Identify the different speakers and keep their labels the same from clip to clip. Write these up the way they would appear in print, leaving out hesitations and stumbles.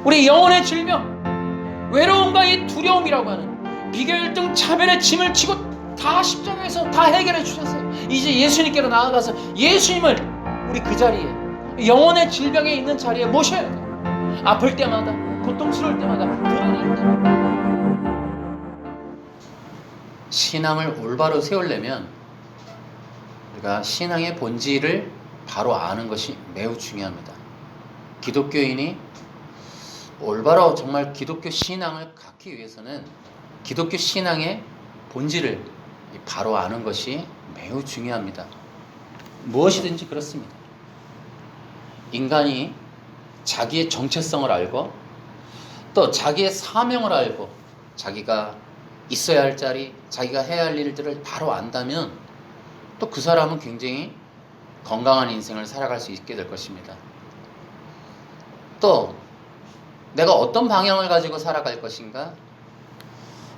Speaker 1: 우리 영혼의 질병, 외로움과 이 두려움이라고 하는 비교율등 차별의 짐을 지고 다 십자가에서 다 해결해 주셨어요. 이제 예수님께로 나아가서 예수님을 우리 그 자리에, 영혼의 질병에 있는 자리에 모셔야 돼요. 아플 때마다, 고통스러울 때마다 드러낼 때마다. 신앙을 올바로 세우려면 우리가 신앙의 본질을 바로 아는 것이 매우 중요합니다. 기독교인이 올바로 정말 기독교 신앙을 갖기 위해서는 기독교 신앙의 본질을 바로 아는 것이 매우 중요합니다. 무엇이든지 그렇습니다. 인간이 자기의 정체성을 알고 또 자기의 사명을 알고 자기가 있어야 할 자리, 자기가 해야 할 일들을 바로 안다면 또 그 사람은 굉장히 건강한 인생을 살아갈 수 있게 될 것입니다. 또 내가 어떤 방향을 가지고 살아갈 것인가,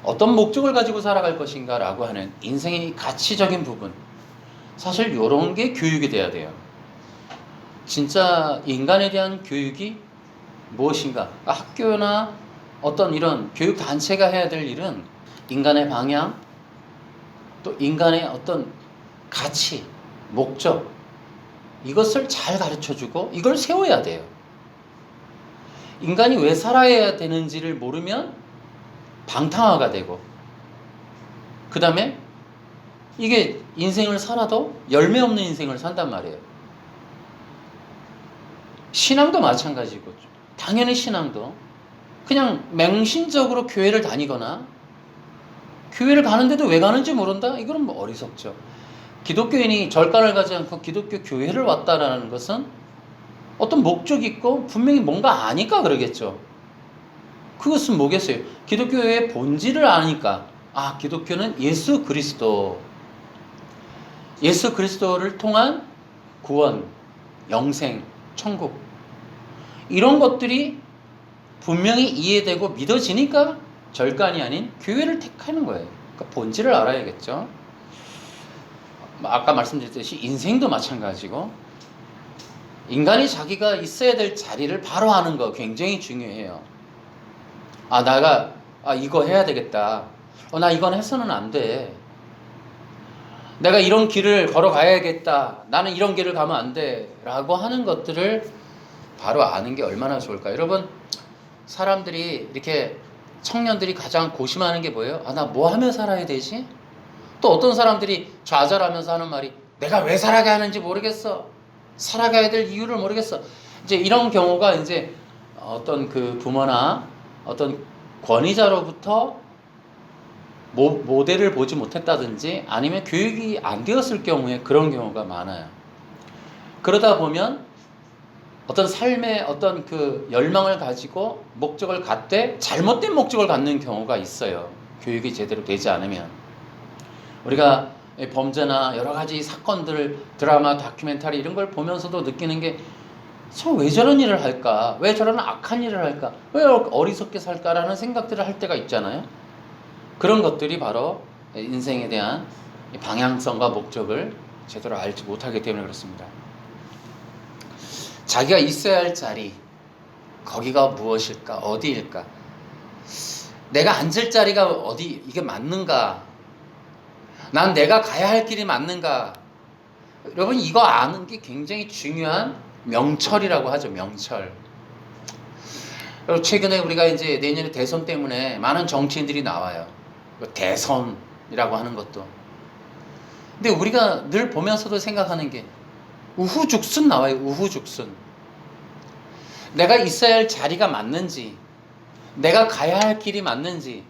Speaker 1: 어떤 목적을 가지고 살아갈 것인가 라고 하는 인생의 가치적인 부분, 사실 이런 게 교육이 돼야 돼요. 진짜 인간에 대한 교육이 무엇인가, 학교나 어떤 이런 교육단체가 해야 될 일은 인간의 방향, 또 인간의 어떤 가치, 목적, 이것을 잘 가르쳐주고 이걸 세워야 돼요. 인간이 왜 살아야 되는지를 모르면 방탕화가 되고, 그 다음에 이게 인생을 살아도 열매 없는 인생을 산단 말이에요. 신앙도 마찬가지고, 당연히 신앙도 그냥 맹신적으로 교회를 다니거나 교회를 가는데도 왜 가는지 모른다? 이건 뭐 어리석죠. 기독교인이 절간을 가지 않고 기독교 교회를 왔다라는 것은 어떤 목적이 있고 분명히 뭔가 아니까 그러겠죠. 그것은 뭐겠어요? 기독교의 본질을 아니까, 아, 기독교는 예수 그리스도, 예수 그리스도를 통한 구원, 영생, 천국, 이런 것들이 분명히 이해되고 믿어지니까 절간이 아닌 교회를 택하는 거예요. 그러니까 본질을 알아야겠죠. 아까 말씀드렸듯이 인생도 마찬가지고, 인간이 자기가 있어야 될 자리를 바로 아는 거 굉장히 중요해요. 내가 이거 해야 되겠다. 나 이건 해서는 안 돼. 내가 이런 길을 걸어가야겠다. 나는 이런 길을 가면 안 돼. 라고 하는 것들을 바로 아는 게 얼마나 좋을까. 여러분, 사람들이 이렇게, 청년들이 가장 고심하는 게 뭐예요? 나 뭐 하며 살아야 되지? 또 어떤 사람들이 좌절하면서 하는 말이, 내가 왜 살아가야 하는지 모르겠어. 살아가야 될 이유를 모르겠어. 이제 이런 경우가 이제 어떤 그 부모나 어떤 권위자로부터 모델을 보지 못했다든지 아니면 교육이 안 되었을 경우에 그런 경우가 많아요. 그러다 보면 어떤 삶의 어떤 그 열망을 가지고 목적을 갖되 잘못된 목적을 갖는 경우가 있어요. 교육이 제대로 되지 않으면. 우리가 범죄나 여러 가지 사건들, 드라마, 다큐멘터리 이런 걸 보면서도 느끼는 게, 왜 저런 일을 할까? 왜 저런 악한 일을 할까? 왜 어리석게 살까라는 생각들을 할 때가 있잖아요. 그런 것들이 바로 인생에 대한 방향성과 목적을 제대로 알지 못하기 때문에 그렇습니다. 자기가 있어야 할 자리, 거기가 무엇일까? 어디일까? 내가 앉을 자리가 어디, 이게 맞는가? 난 내가 가야 할 길이 맞는가? 여러분, 이거 아는 게 굉장히 중요한 명철이라고 하죠. 명철. 최근에 우리가 이제 내년에 대선 때문에 많은 정치인들이 나와요. 대선이라고 하는 것도. 근데 우리가 늘 보면서도 생각하는 게 우후죽순 나와요. 우후죽순. 내가 있어야 할 자리가 맞는지, 내가 가야 할 길이 맞는지,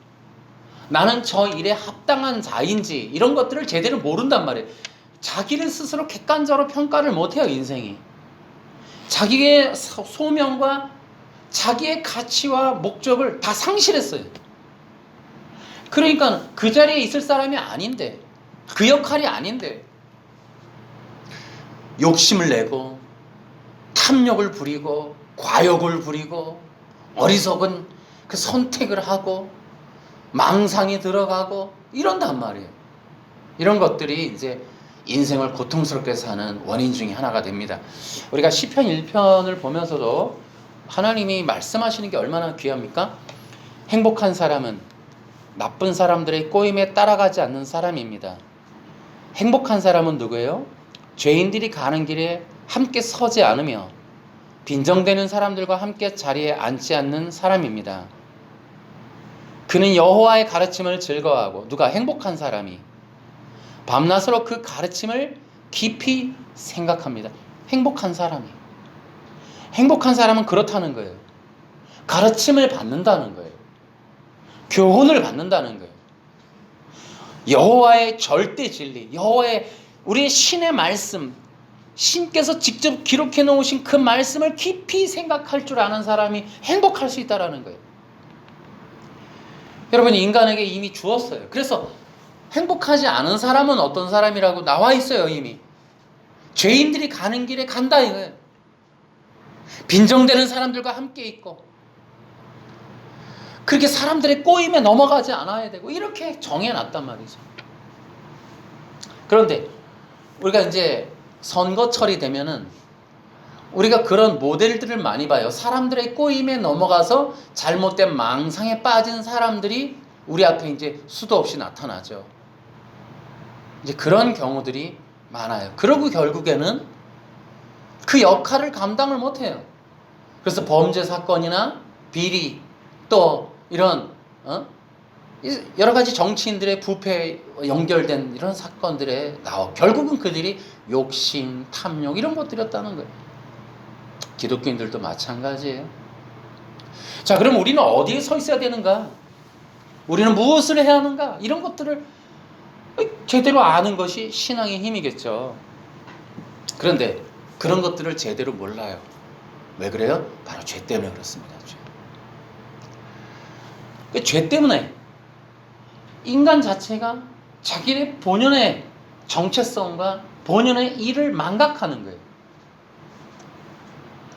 Speaker 1: 나는 저 일에 합당한 자인지, 이런 것들을 제대로 모른단 말이에요. 자기를 스스로 객관적으로 평가를 못해요. 인생이. 자기의 소명과 자기의 가치와 목적을 다 상실했어요. 그러니까 그 자리에 있을 사람이 아닌데, 그 역할이 아닌데 욕심을 내고 탐욕을 부리고 과욕을 부리고 어리석은 그 선택을 하고 망상이 들어가고 이런단 말이에요. 이런 것들이 이제 인생을 고통스럽게 사는 원인 중에 하나가 됩니다. 우리가 시편 1편을 보면서도 하나님이 말씀하시는 게 얼마나 귀합니까? 행복한 사람은 나쁜 사람들의 꼬임에 따라가지 않는 사람입니다. 행복한 사람은 누구예요? 죄인들이 가는 길에 함께 서지 않으며 빈정되는 사람들과 함께 자리에 앉지 않는 사람입니다. 그는 여호와의 가르침을 즐거워하고, 누가? 행복한 사람이 밤낮으로 그 가르침을 깊이 생각합니다. 행복한 사람이. 행복한 사람은 그렇다는 거예요. 가르침을 받는다는 거예요. 교훈을 받는다는 거예요. 여호와의 절대 진리, 여호와의 우리의 신의 말씀, 신께서 직접 기록해 놓으신 그 말씀을 깊이 생각할 줄 아는 사람이 행복할 수 있다는 거예요. 여러분, 인간에게 이미 주었어요. 그래서 행복하지 않은 사람은 어떤 사람이라고 나와 있어요. 이미 죄인들이 가는 길에 간다 이거예요. 빈정되는 사람들과 함께 있고, 그렇게 사람들의 꼬임에 넘어가지 않아야 되고, 이렇게 정해놨단 말이죠. 그런데 우리가 이제 선거철이 되면은 우리가 그런 모델들을 많이 봐요. 사람들의 꼬임에 넘어가서 잘못된 망상에 빠진 사람들이 우리 앞에 이제 수도 없이 나타나죠. 이제 그런 경우들이 많아요. 그러고 결국에는 그 역할을 감당을 못해요. 그래서 범죄 사건이나 비리, 또 이런 여러 가지 정치인들의 부패에 연결된 이런 사건들에 나와 결국은 그들이 욕심, 탐욕 이런 것들이었다는 거예요. 기독교인들도 마찬가지예요. 자, 그럼 우리는 어디에 서 있어야 되는가? 우리는 무엇을 해야 하는가? 이런 것들을 제대로 아는 것이 신앙의 힘이겠죠. 그런데 그런 것들을 제대로 몰라요. 왜 그래요? 바로 죄 때문에 그렇습니다. 죄 때문에 인간 자체가 자기의 본연의 정체성과 본연의 일을 망각하는 거예요.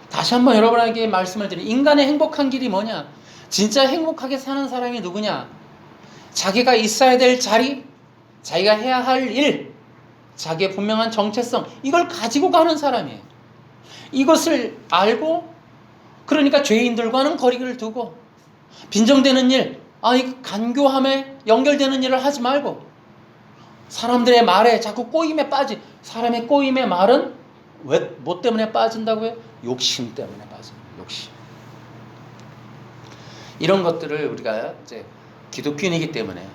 Speaker 1: 다시 한번 여러분에게 말씀을 드리면, 인간의 행복한 길이 뭐냐? 진짜 행복하게 사는 사람이 누구냐? 자기가 있어야 될 자리, 자기가 해야 할 일, 자기의 분명한 정체성, 이걸 가지고 가는 사람이에요. 이것을 알고, 그러니까 죄인들과는 거리를 두고, 빈정되는 일, 이 간교함에 연결되는 일을 하지 말고, 사람들의 말에 자꾸 꼬임에 빠지. 사람의 꼬임의 말은 뭐 때문에 빠진다고요? 욕심 때문에 빠져요. 욕심. 이런 것들을 우리가 이제 기독교인이기 때문에,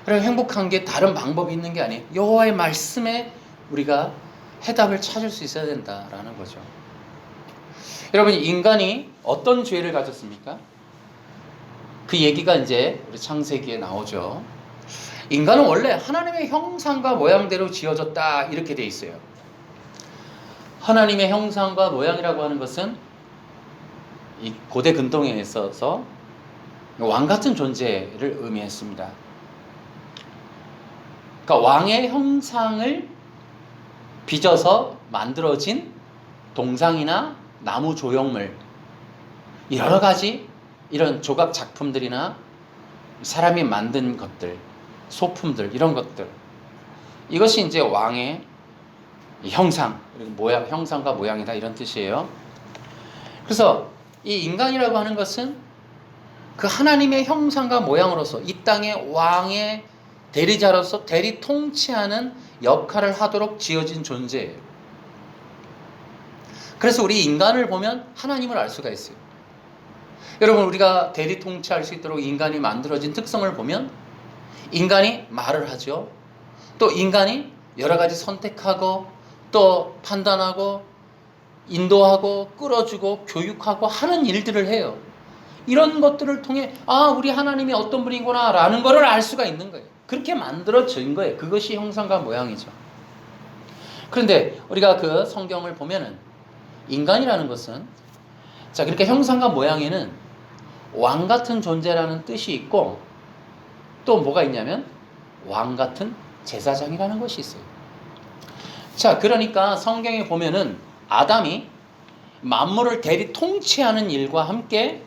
Speaker 1: 그리고 행복한 게 다른 방법이 있는 게 아니에요. 여호와의 말씀에 우리가 해답을 찾을 수 있어야 된다라는 거죠. 여러분, 인간이 어떤 죄를 가졌습니까? 그 얘기가 이제 우리 창세기에 나오죠. 인간은 원래 하나님의 형상과 모양대로 지어졌다 이렇게 돼 있어요. 하나님의 형상과 모양이라고 하는 것은 이 고대 근동에 있어서 왕 같은 존재를 의미했습니다. 그러니까 왕의 형상을 빚어서 만들어진 동상이나 나무 조형물, 여러 가지 이런 조각 작품들이나 사람이 만든 것들, 소품들, 이런 것들, 이것이 이제 왕의 형상, 모양, 형상과 모양이다 이런 뜻이에요. 그래서 이 인간이라고 하는 것은 그 하나님의 형상과 모양으로서 이 땅의 왕의 대리자로서 대리 통치하는 역할을 하도록 지어진 존재예요. 그래서 우리 인간을 보면 하나님을 알 수가 있어요. 여러분, 우리가 대리 통치할 수 있도록 인간이 만들어진 특성을 보면, 인간이 말을 하죠. 또 인간이 여러 가지 선택하고 또 판단하고 인도하고 끌어주고 교육하고 하는 일들을 해요. 이런 것들을 통해 우리 하나님이 어떤 분이구나 라는 것을 알 수가 있는 거예요. 그렇게 만들어진 거예요. 그것이 형상과 모양이죠. 그런데 우리가 그 성경을 보면은 인간이라는 것은, 자, 그렇게 형상과 모양에는 왕 같은 존재라는 뜻이 있고, 또 뭐가 있냐면 왕 같은 제사장이라는 것이 있어요. 자, 그러니까 성경에 보면은 아담이 만물을 대리 통치하는 일과 함께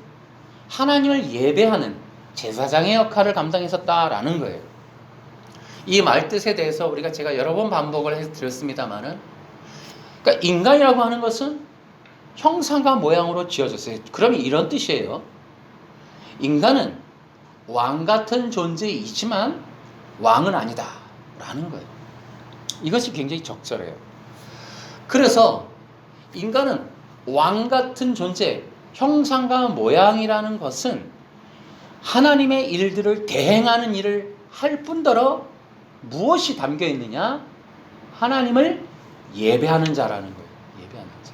Speaker 1: 하나님을 예배하는 제사장의 역할을 감당했었다라는 거예요. 이 말뜻에 대해서 제가 여러 번 반복을 해서 드렸습니다만은, 그러니까 인간이라고 하는 것은 형상과 모양으로 지어졌어요. 그러면 이런 뜻이에요. 인간은 왕 같은 존재이지만 왕은 아니다 라는 거예요. 이것이 굉장히 적절해요. 그래서 인간은 왕 같은 존재, 형상과 모양이라는 것은 하나님의 일들을 대행하는 일을 할 뿐더러 무엇이 담겨 있느냐? 하나님을 예배하는 자라는 거예요. 예배하는 자.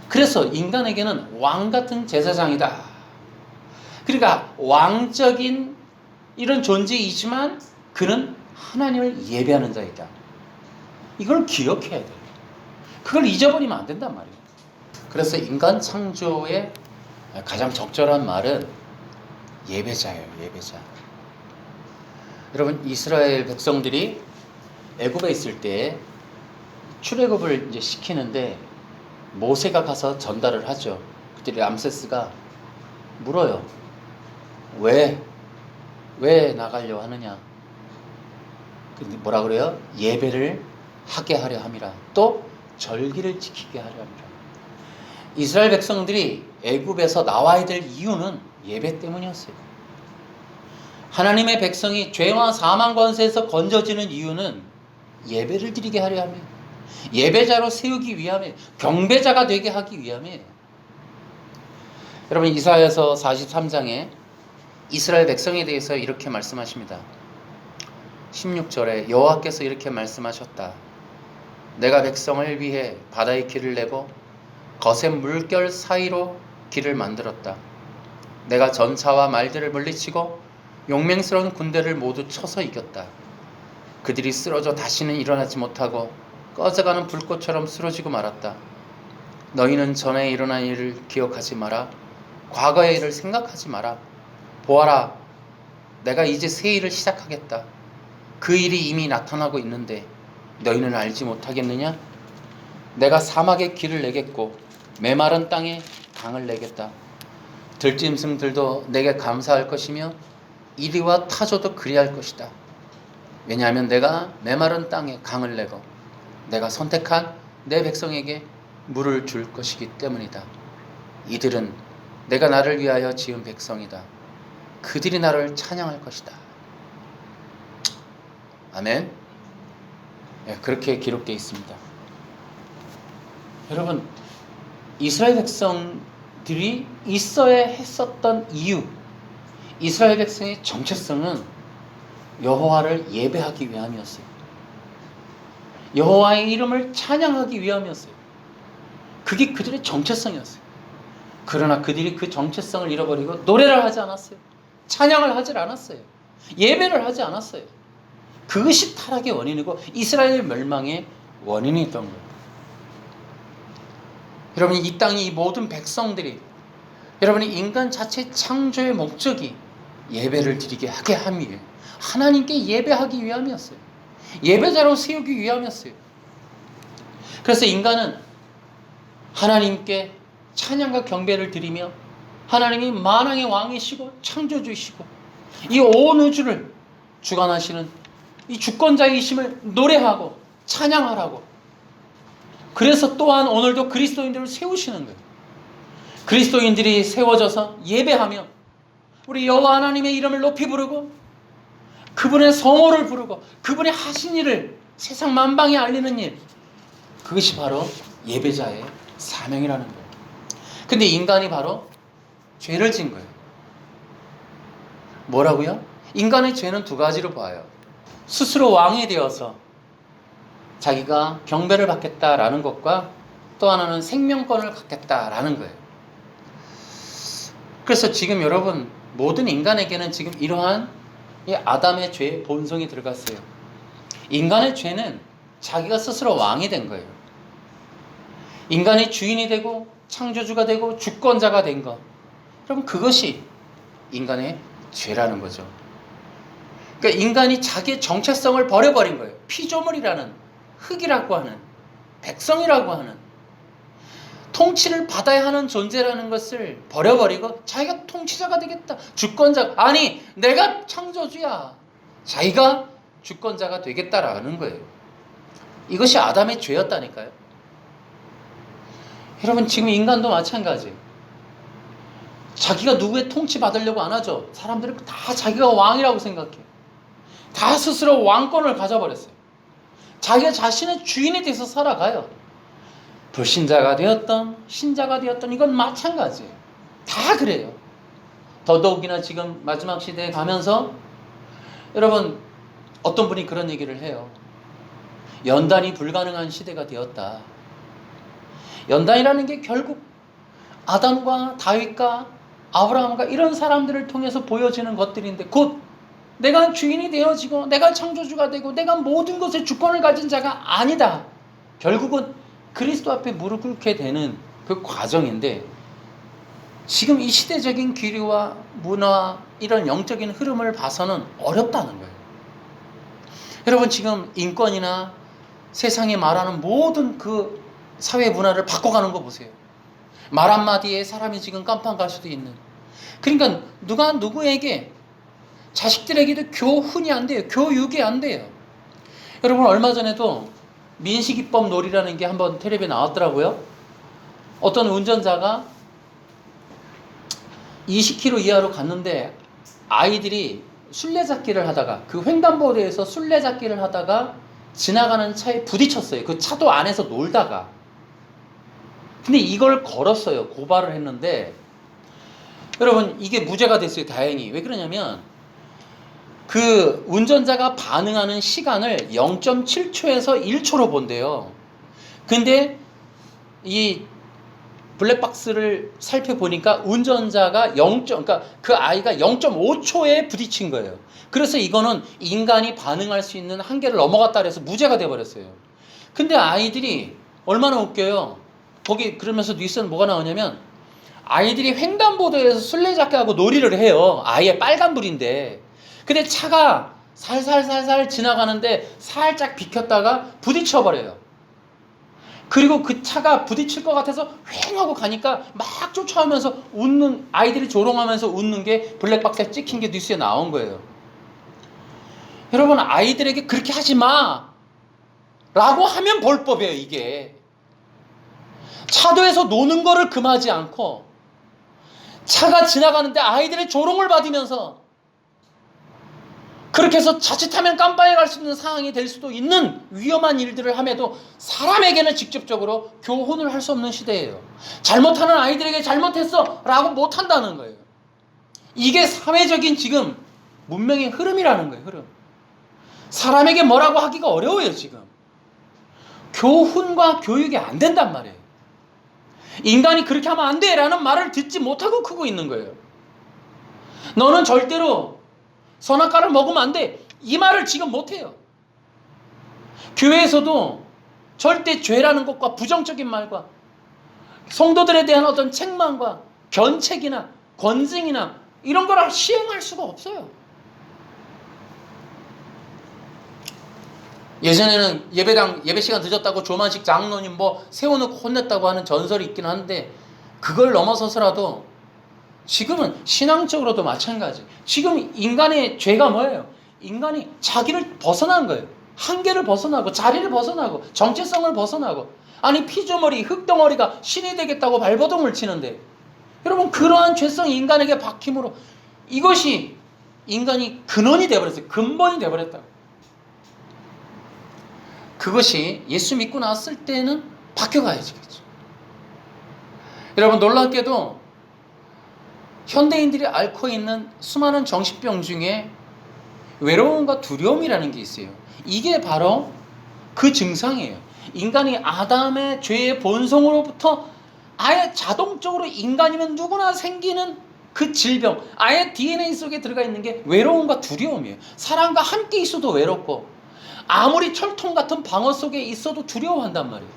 Speaker 1: 그래서 인간에게는 왕 같은 제사장이다. 그러니까 왕적인 이런 존재이지만 그는 하나님을 예배하는 자이다. 이걸 기억해야 돼요. 그걸 잊어버리면 안 된단 말이에요. 그래서 인간 창조의 가장 적절한 말은 예배자예요. 예배자. 여러분, 이스라엘 백성들이 애굽에 있을 때 출애굽을 이제 시키는데 모세가 가서 전달을 하죠. 그때 람세스가 물어요. 왜 나가려 하느냐? 근데 뭐라 그래요? 예배를 하게 하려 함이라. 또 절기를 지키게 하려 함이라. 이스라엘 백성들이 애굽에서 나와야 될 이유는 예배 때문이었어요. 하나님의 백성이 죄와 사망 권세에서 건져지는 이유는 예배를 드리게 하려 함이에요. 예배자로 세우기 위함이에요. 경배자가 되게 하기 위함이에요. 여러분, 이사야서 43장에 이스라엘 백성에 대해서 이렇게 말씀하십니다. 16절에 여호와께서 이렇게 말씀하셨다. 내가 백성을 위해 바다의 길을 내고 거센 물결 사이로 길을 만들었다. 내가 전차와 말들을 물리치고 용맹스러운 군대를 모두 쳐서 이겼다. 그들이 쓰러져 다시는 일어나지 못하고 꺼져가는 불꽃처럼 쓰러지고 말았다. 너희는 전에 일어난 일을 기억하지 마라. 과거의 일을 생각하지 마라. 보아라, 내가 이제 새 일을 시작하겠다. 그 일이 이미 나타나고 있는데 너희는 알지 못하겠느냐? 내가 사막에 길을 내겠고 메마른 땅에 강을 내겠다. 들짐승들도 내게 감사할 것이며 이리와 타조도 그리할 것이다. 왜냐하면 내가 메마른 땅에 강을 내고 내가 선택한 내 백성에게 물을 줄 것이기 때문이다. 이들은 내가 나를 위하여 지은 백성이다. 그들이 나를 찬양할 것이다. 아멘. 네, 그렇게 기록되어 있습니다. 여러분, 이스라엘 백성들이 있어야 했었던 이유, 이스라엘 백성의 정체성은 여호와를 예배하기 위함이었어요. 여호와의 이름을 찬양하기 위함이었어요. 그게 그들의 정체성이었어요. 그러나 그들이 그 정체성을 잃어버리고 노래를 하지 않았어요. 찬양을 하지 않았어요. 예배를 하지 않았어요. 그것이 타락의 원인이고 이스라엘 멸망의 원인이 있던 거예요. 여러분, 이 땅의 이 모든 백성들이, 여러분이 인간 자체 창조의 목적이 예배를 드리게 하게 함이에요. 하나님께 예배하기 위함이었어요. 예배자로 세우기 위함이었어요. 그래서 인간은 하나님께 찬양과 경배를 드리며 하나님이 만왕의 왕이시고 창조주이시고 이 온 우주를 주관하시는 이 주권자이심을 노래하고 찬양하라고. 그래서 또한 오늘도 그리스도인들을 세우시는 거예요. 그리스도인들이 세워져서 예배하며 우리 여호와 하나님의 이름을 높이 부르고 그분의 성호를 부르고 그분의 하신 일을 세상 만방에 알리는 일, 그것이 바로 예배자의 사명이라는 거예요. 근데 인간이 바로 죄를 진 거예요. 뭐라고요? 인간의 죄는 두 가지로 봐요. 스스로 왕이 되어서 자기가 경배를 받겠다라는 것과 또 하나는 생명권을 갖겠다라는 거예요. 그래서 지금 여러분, 모든 인간에게는 지금 이러한 이 아담의 죄의 본성이 들어갔어요. 인간의 죄는 자기가 스스로 왕이 된 거예요. 인간이 주인이 되고 창조주가 되고 주권자가 된 것, 그럼 그것이 인간의 죄라는 거죠. 그러니까 인간이 자기의 정체성을 버려버린 거예요. 피조물이라는, 흙이라고 하는, 백성이라고 하는, 통치를 받아야 하는 존재라는 것을 버려버리고 자기가 통치자가 되겠다, 주권자, 아니 내가 창조주야, 자기가 주권자가 되겠다라는 거예요. 이것이 아담의 죄였다니까요. 여러분 지금 인간도 마찬가지. 자기가 누구의 통치 받으려고 안 하죠. 사람들은 다 자기가 왕이라고 생각해. 다 스스로 왕권을 가져버렸어요. 자기가 자신의 주인이 돼서 살아가요. 불신자가 되었던 신자가 되었던 이건 마찬가지예요. 다 그래요. 더더욱이나 지금 마지막 시대에 가면서 여러분 어떤 분이 그런 얘기를 해요. 연단이 불가능한 시대가 되었다. 연단이라는 게 결국 아담과 다윗과 아브라함과 이런 사람들을 통해서 보여지는 것들인데 곧 내가 주인이 되어지고 내가 창조주가 되고 내가 모든 것의 주권을 가진 자가 아니다. 결국은 그리스도 앞에 무릎 꿇게 되는 그 과정인데 지금 이 시대적인 기류와 문화 이런 영적인 흐름을 봐서는 어렵다는 거예요. 여러분 지금 인권이나 세상에 말하는 모든 그 사회 문화를 바꿔가는 거 보세요. 말 한마디에 사람이 지금 깜빵 갈 수도 있는. 그러니까 누가 누구에게 자식들에게도 교훈이 안 돼요. 교육이 안 돼요. 여러분 얼마 전에도 민식이법 놀이라는 게 한번 텔레비에 나왔더라고요. 어떤 운전자가 20km 이하로 갔는데 아이들이 술래잡기를 하다가 그 횡단보도에서 술래잡기를 하다가 지나가는 차에 부딪혔어요. 그 차도 안에서 놀다가. 근데 이걸 걸었어요. 고발을 했는데 여러분 이게 무죄가 됐어요. 다행히. 왜 그러냐면 그 운전자가 반응하는 시간을 0.7초에서 1초로 본대요. 근데 이 블랙박스를 살펴보니까 운전자가 그러니까 그 아이가 0.5초에 부딪힌 거예요. 그래서 이거는 인간이 반응할 수 있는 한계를 넘어갔다 그래서 무죄가 돼버렸어요. 근데 아이들이 얼마나 웃겨요. 거기 그러면서 뉴스는 뭐가 나오냐면 아이들이 횡단보도에서 술래잡기 하고 놀이를 해요. 아예 빨간불인데. 근데 차가 살살살살 지나가는데 살짝 비켰다가 부딪혀버려요. 그리고 그 차가 부딪힐 것 같아서 휑 하고 가니까 막 쫓아오면서 웃는 아이들이 조롱하면서 웃는 게 블랙박스에 찍힌 게 뉴스에 나온 거예요. 여러분 아이들에게 그렇게 하지 마 라고 하면 벌법이에요. 이게 차도에서 노는 거를 금하지 않고 차가 지나가는데 아이들의 조롱을 받으면서 그렇게 해서 자칫하면 깜빵에 갈 수 있는 상황이 될 수도 있는 위험한 일들을 함에도 사람에게는 직접적으로 교훈을 할 수 없는 시대예요. 잘못하는 아이들에게 잘못했어 라고 못한다는 거예요. 이게 사회적인 지금 문명의 흐름이라는 거예요. 흐름. 사람에게 뭐라고 하기가 어려워요. 지금 교훈과 교육이 안 된단 말이에요. 인간이 그렇게 하면 안 돼 라는 말을 듣지 못하고 크고 있는 거예요. 너는 절대로 선악과를 먹으면 안 돼. 이 말을 지금 못해요. 교회에서도 절대 죄라는 것과 부정적인 말과 성도들에 대한 어떤 책망과 견책이나 권징이나 이런 걸 시행할 수가 없어요. 예전에는 예배 시간 늦었다고 조만식 장로님 세워놓고 혼냈다고 하는 전설이 있긴 한데 그걸 넘어서서라도 지금은 신앙적으로도 마찬가지. 지금 인간의 죄가 뭐예요? 인간이 자기를 벗어난 거예요. 한계를 벗어나고 자리를 벗어나고 정체성을 벗어나고 아니 피조물이 흙덩어리가 신이 되겠다고 발버둥을 치는데 여러분 그러한 죄성 인간에게 박힘으로 이것이 인간이 근원이 되어버렸어요. 근본이 되어버렸다고. 그것이 예수 믿고 나왔을 때는 바뀌어가야지. 그렇죠? 여러분 놀랍게도 현대인들이 앓고 있는 수많은 정신병 중에 외로움과 두려움이라는 게 있어요. 이게 바로 그 증상이에요. 인간이 아담의 죄의 본성으로부터 아예 자동적으로 인간이면 누구나 생기는 그 질병, 아예 DNA 속에 들어가 있는 게 외로움과 두려움이에요. 사람과 함께 있어도 외롭고 아무리 철통 같은 방어 속에 있어도 두려워한단 말이에요.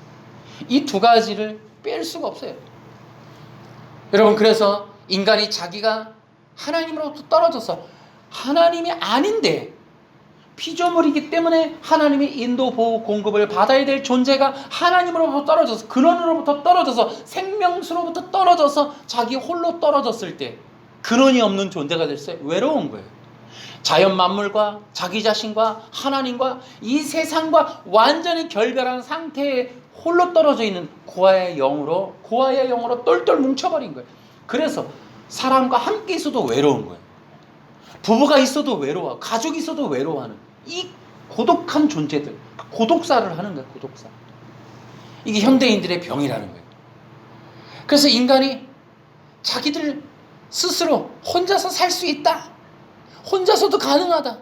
Speaker 1: 이 두 가지를 뺄 수가 없어요. 여러분 그래서 인간이 자기가 하나님으로부터 떨어져서 하나님이 아닌데 피조물이기 때문에 하나님의 인도, 보호, 공급을 받아야 될 존재가 하나님으로부터 떨어져서 근원으로부터 떨어져서 생명수로부터 떨어져서 자기 홀로 떨어졌을 때 근원이 없는 존재가 됐어요. 외로운 거예요. 자연 만물과 자기 자신과 하나님과 이 세상과 완전히 결별한 상태에 홀로 떨어져 있는 고아의 영으로 똘똘 뭉쳐버린 거예요. 그래서 사람과 함께 있어도 외로운 거예요. 부부가 있어도 외로워, 가족이 있어도 외로워하는 이 고독한 존재들, 고독사를 하는 거예요. 고독사. 이게 현대인들의 병이라는 거예요. 그래서 인간이 자기들 스스로 혼자서 살 수 있다, 혼자서도 가능하다.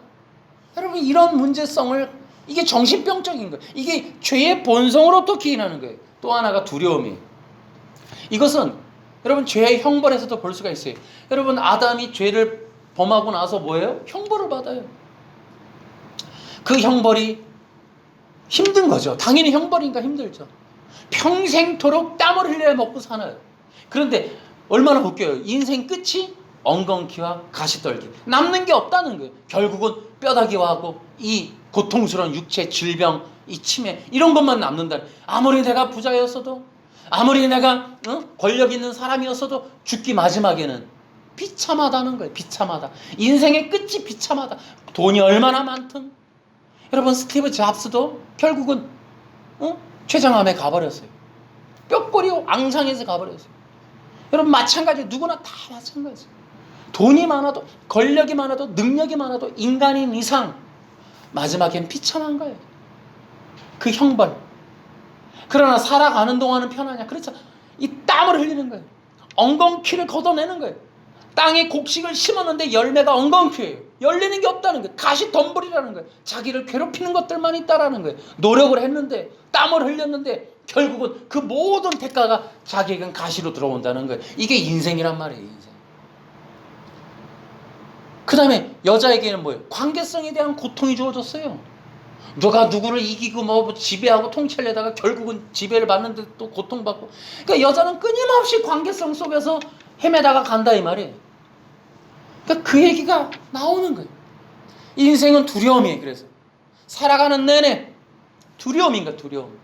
Speaker 1: 여러분, 이런 문제성을, 이게 정신병적인 거예요. 이게 죄의 본성으로 또 기인하는 거예요. 또 하나가 두려움이에요. 이것은 여러분 죄의 형벌에서도 볼 수가 있어요. 여러분, 아담이 죄를 범하고 나서 뭐예요? 형벌을 받아요. 그 형벌이 힘든 거죠. 당연히 형벌이니까 힘들죠. 평생토록 땀을 흘려 먹고 사나요. 그런데 얼마나 웃겨요. 인생 끝이 엉겅퀴와 가시떨기, 남는 게 없다는 거예요. 결국은 뼈다귀와 이 고통스러운 육체, 질병, 이 치매, 이런 것만 남는다. 아무리 내가 부자였어도, 아무리 내가 권력 있는 사람이었어도 죽기 마지막에는 비참하다는 거예요. 비참하다. 인생의 끝이 비참하다. 돈이 얼마나 많든. 여러분, 스티브 잡스도 결국은 췌장암에 가버렸어요. 뼈꼬리 앙상해서 가버렸어요. 여러분, 마찬가지, 누구나 다 마찬가지예요. 돈이 많아도, 권력이 많아도, 능력이 많아도 인간인 이상 마지막엔 비참한 거예요. 그 형벌. 그러나 살아가는 동안은 편하냐? 그렇죠. 이 땀을 흘리는 거예요. 엉겅퀴를 걷어내는 거예요. 땅에 곡식을 심었는데 열매가 엉겅퀴예요. 열리는 게 없다는 거예요. 가시덤불이라는 거예요. 자기를 괴롭히는 것들만 있다라는 거예요. 노력을 했는데, 땀을 흘렸는데 결국은 그 모든 대가가 자기에겐 가시로 들어온다는 거예요. 이게 인생이란 말이에요. 인생. 그 다음에 여자에게는 뭐예요? 관계성에 대한 고통이 주어졌어요. 누가 누구를 이기고 뭐 지배하고 통치하려다가 결국은 지배를 받는데 또 고통받고. 그러니까 여자는 끊임없이 관계성 속에서 헤매다가 간다, 이 말이에요. 그러니까 그 얘기가 나오는 거예요. 인생은 두려움이에요. 그래서 살아가는 내내 두려움인가, 두려움.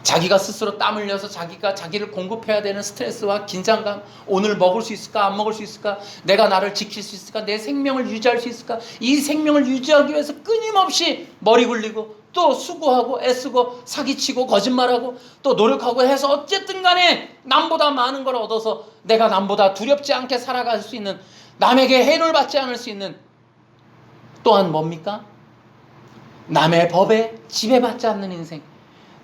Speaker 1: 자기가 스스로 땀 흘려서 자기가 자기를 공급해야 되는 스트레스와 긴장감, 오늘 먹을 수 있을까, 안 먹을 수 있을까, 내가 나를 지킬 수 있을까, 내 생명을 유지할 수 있을까, 이 생명을 유지하기 위해서 끊임없이 머리 굴리고 또 수고하고 애쓰고 사기치고 거짓말하고 또 노력하고 해서 어쨌든 간에 남보다 많은 걸 얻어서 내가 남보다 두렵지 않게 살아갈 수 있는, 남에게 해를 받지 않을 수 있는, 또한 뭡니까? 남의 법에 지배받지 않는 인생.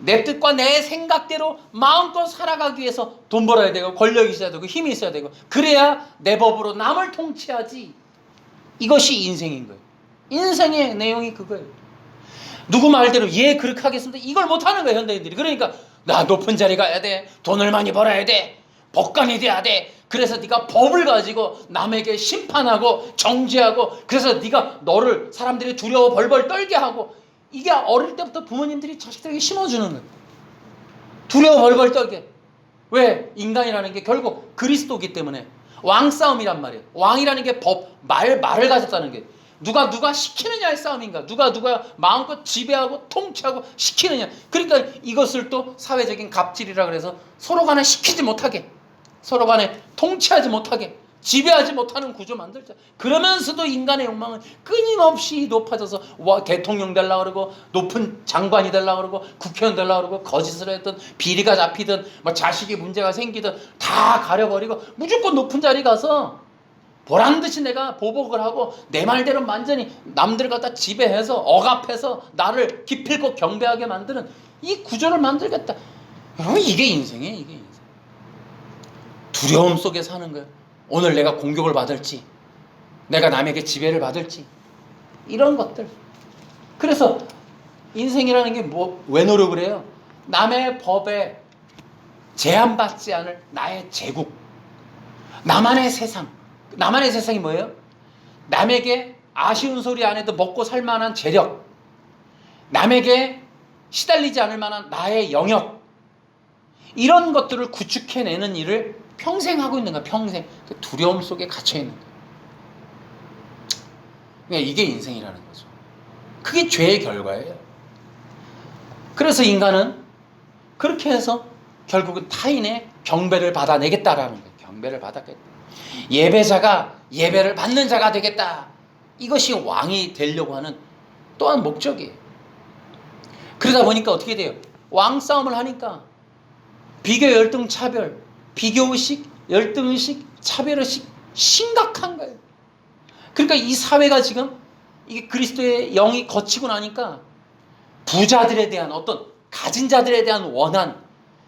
Speaker 1: 내 뜻과 내 생각대로 마음껏 살아가기 위해서 돈 벌어야 되고 권력이 있어야 되고 힘이 있어야 되고, 그래야 내 법으로 남을 통치하지. 이것이 인생인 거예요. 인생의 내용이 그거예요. 누구 말대로 예 그렇게 하겠습니다, 이걸 못하는 거예요, 현대인들이. 그러니까 나 높은 자리 가야 돼, 돈을 많이 벌어야 돼, 법관이 돼야 돼. 그래서 네가 법을 가지고 남에게 심판하고 정죄하고, 그래서 네가 너를 사람들이 두려워 벌벌 떨게 하고. 이게 어릴 때부터 부모님들이 자식들에게 심어주는 거예요. 두려워 벌벌 떨게. 왜? 인간이라는 게 결국 그리스도이기 때문에. 왕싸움이란 말이에요. 왕이라는 게 말을 가졌다는 게, 누가 시키느냐의 싸움인가, 누가 마음껏 지배하고 통치하고 시키느냐. 그러니까 이것을 또 사회적인 갑질이라 그래서 서로 간에 시키지 못하게, 서로 간에 통치하지 못하게, 지배하지 못하는 구조 만들자. 그러면서도 인간의 욕망은 끊임없이 높아져서 대통령 되려고 그러고, 높은 장관이 되려고 그러고, 국회의원 되려고 그러고, 거짓을 했든 비리가 잡히든 뭐 자식이 문제가 생기든 다 가려버리고 무조건 높은 자리 가서 보란듯이 내가 보복을 하고 내 말대로 완전히 남들 갖다 지배해서 억압해서 나를 기필코 경배하게 만드는 이 구조를 만들겠다. 여러분, 이게 인생이에요. 이게 인생. 두려움 속에 사는 거예요. 오늘 내가 공격을 받을지, 내가 남에게 지배를 받을지, 이런 것들. 그래서 인생이라는 게 왜 노력을 해요? 남의 법에 제한받지 않을 나의 제국, 나만의 세상. 나만의 세상이 뭐예요? 남에게 아쉬운 소리 안 해도 먹고 살 만한 재력, 남에게 시달리지 않을 만한 나의 영역, 이런 것들을 구축해내는 일을 평생 하고 있는 거야. 평생. 그 두려움 속에 갇혀있는 거야. 그러니까 이게 인생이라는 거죠. 그게 죄의 결과예요. 그래서 인간은 그렇게 해서 결국은 타인의 경배를 받아내겠다라는 거예요. 경배를 받았겠다. 예배자가 예배를 받는 자가 되겠다. 이것이 왕이 되려고 하는 또한 목적이에요. 그러다 보니까 어떻게 돼요? 왕싸움을 하니까 비교 열등 차별, 비교의식, 열등의식, 차별의식 심각한 거예요. 그러니까 이 사회가 지금 이게 그리스도의 영이 거치고 나니까 부자들에 대한 어떤 가진 자들에 대한 원한,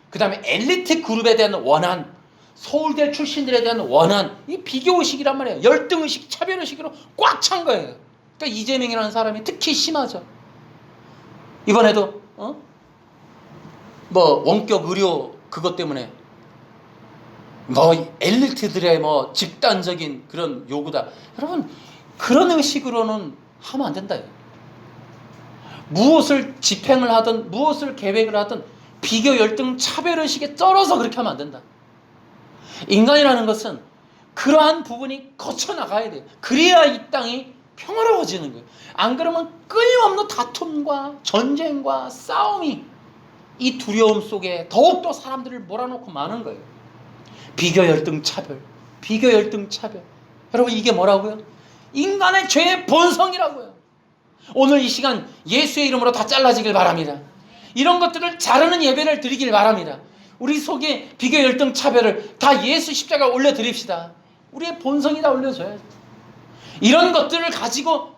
Speaker 1: 그 다음에 엘리트 그룹에 대한 원한, 서울대 출신들에 대한 원한, 이 비교의식이란 말이에요. 열등의식, 차별의식으로 꽉 찬 거예요. 그러니까 이재명이라는 사람이 특히 심하죠. 이번에도 뭐 원격 의료 그것 때문에 뭐 엘리트들의 뭐 집단적인 그런 요구다. 여러분 그런 의식으로는 하면 안 된다. 무엇을 집행을 하든 무엇을 계획을 하든 비교 열등 차별의식에 쩔어서 그렇게 하면 안 된다. 인간이라는 것은 그러한 부분이 거쳐나가야 돼요. 그래야 이 땅이 평화로워지는 거예요. 안 그러면 끊임없는 다툼과 전쟁과 싸움이 이 두려움 속에 더욱더 사람들을 몰아넣고 마는 거예요. 비교 열등 차별, 비교 열등 차별. 여러분 이게 뭐라고요? 인간의 죄의 본성이라고요. 오늘 이 시간 예수의 이름으로 다 잘라지길 바랍니다. 이런 것들을 자르는 예배를 드리길 바랍니다. 우리 속에 비교 열등 차별을 다 예수 십자가에 올려드립시다. 우리의 본성이 다 올려줘야죠. 이런 것들을 가지고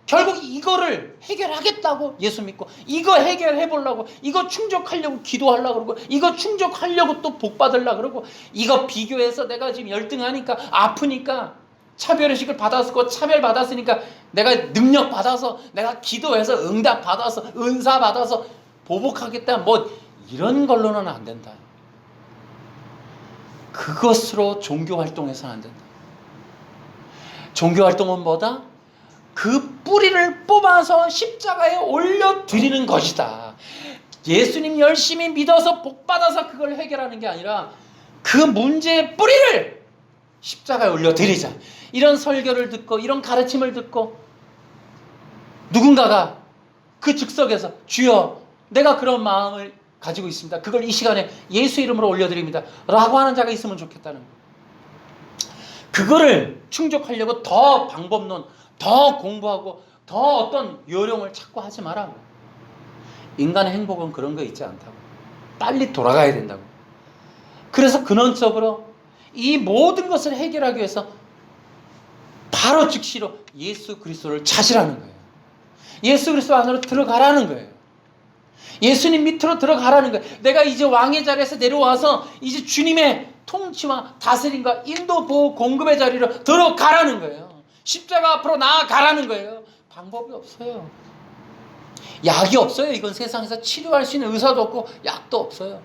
Speaker 1: 결국 이거를 해결하겠다고 예수 믿고 이거 해결해 보려고 이거 충족하려고 기도하려고 그러고 이거 충족하려고 또 복 받으려고 그러고 이거 비교해서 내가 지금 열등하니까 아프니까 차별의식을 받았고 차별받았으니까 내가 능력 받아서 내가 기도해서 응답 받아서 은사 받아서 보복하겠다 뭐 이런 걸로는 안 된다. 그것으로 종교활동해서는 안 된다. 종교활동은 뭐다? 그 뿌리를 뽑아서 십자가에 올려드리는 것이다. 예수님 열심히 믿어서 복받아서 그걸 해결하는 게 아니라 그 문제의 뿌리를 십자가에 올려드리자. 이런 설교를 듣고 이런 가르침을 듣고 누군가가 그 즉석에서 주여 내가 그런 마음을 가지고 있습니다. 그걸 이 시간에 예수 이름으로 올려드립니다. 라고 하는 자가 있으면 좋겠다는 거예요. 그거를 충족하려고 더 방법론, 더 공부하고 더 어떤 요령을 찾고 하지 마라. 인간의 행복은 그런 거 있지 않다고. 빨리 돌아가야 된다고. 그래서 근원적으로 이 모든 것을 해결하기 위해서 바로 즉시로 예수 그리스도를 찾으라는 거예요. 예수 그리스도 안으로 들어가라는 거예요. 예수님 밑으로 들어가라는 거예요. 내가 이제 왕의 자리에서 내려와서 이제 주님의 통치와 다스림과 인도 보호 공급의 자리로 들어가라는 거예요. 십자가 앞으로 나아가라는 거예요. 방법이 없어요. 약이 없어요. 이건 세상에서 치료할 수 있는 의사도 없고 약도 없어요.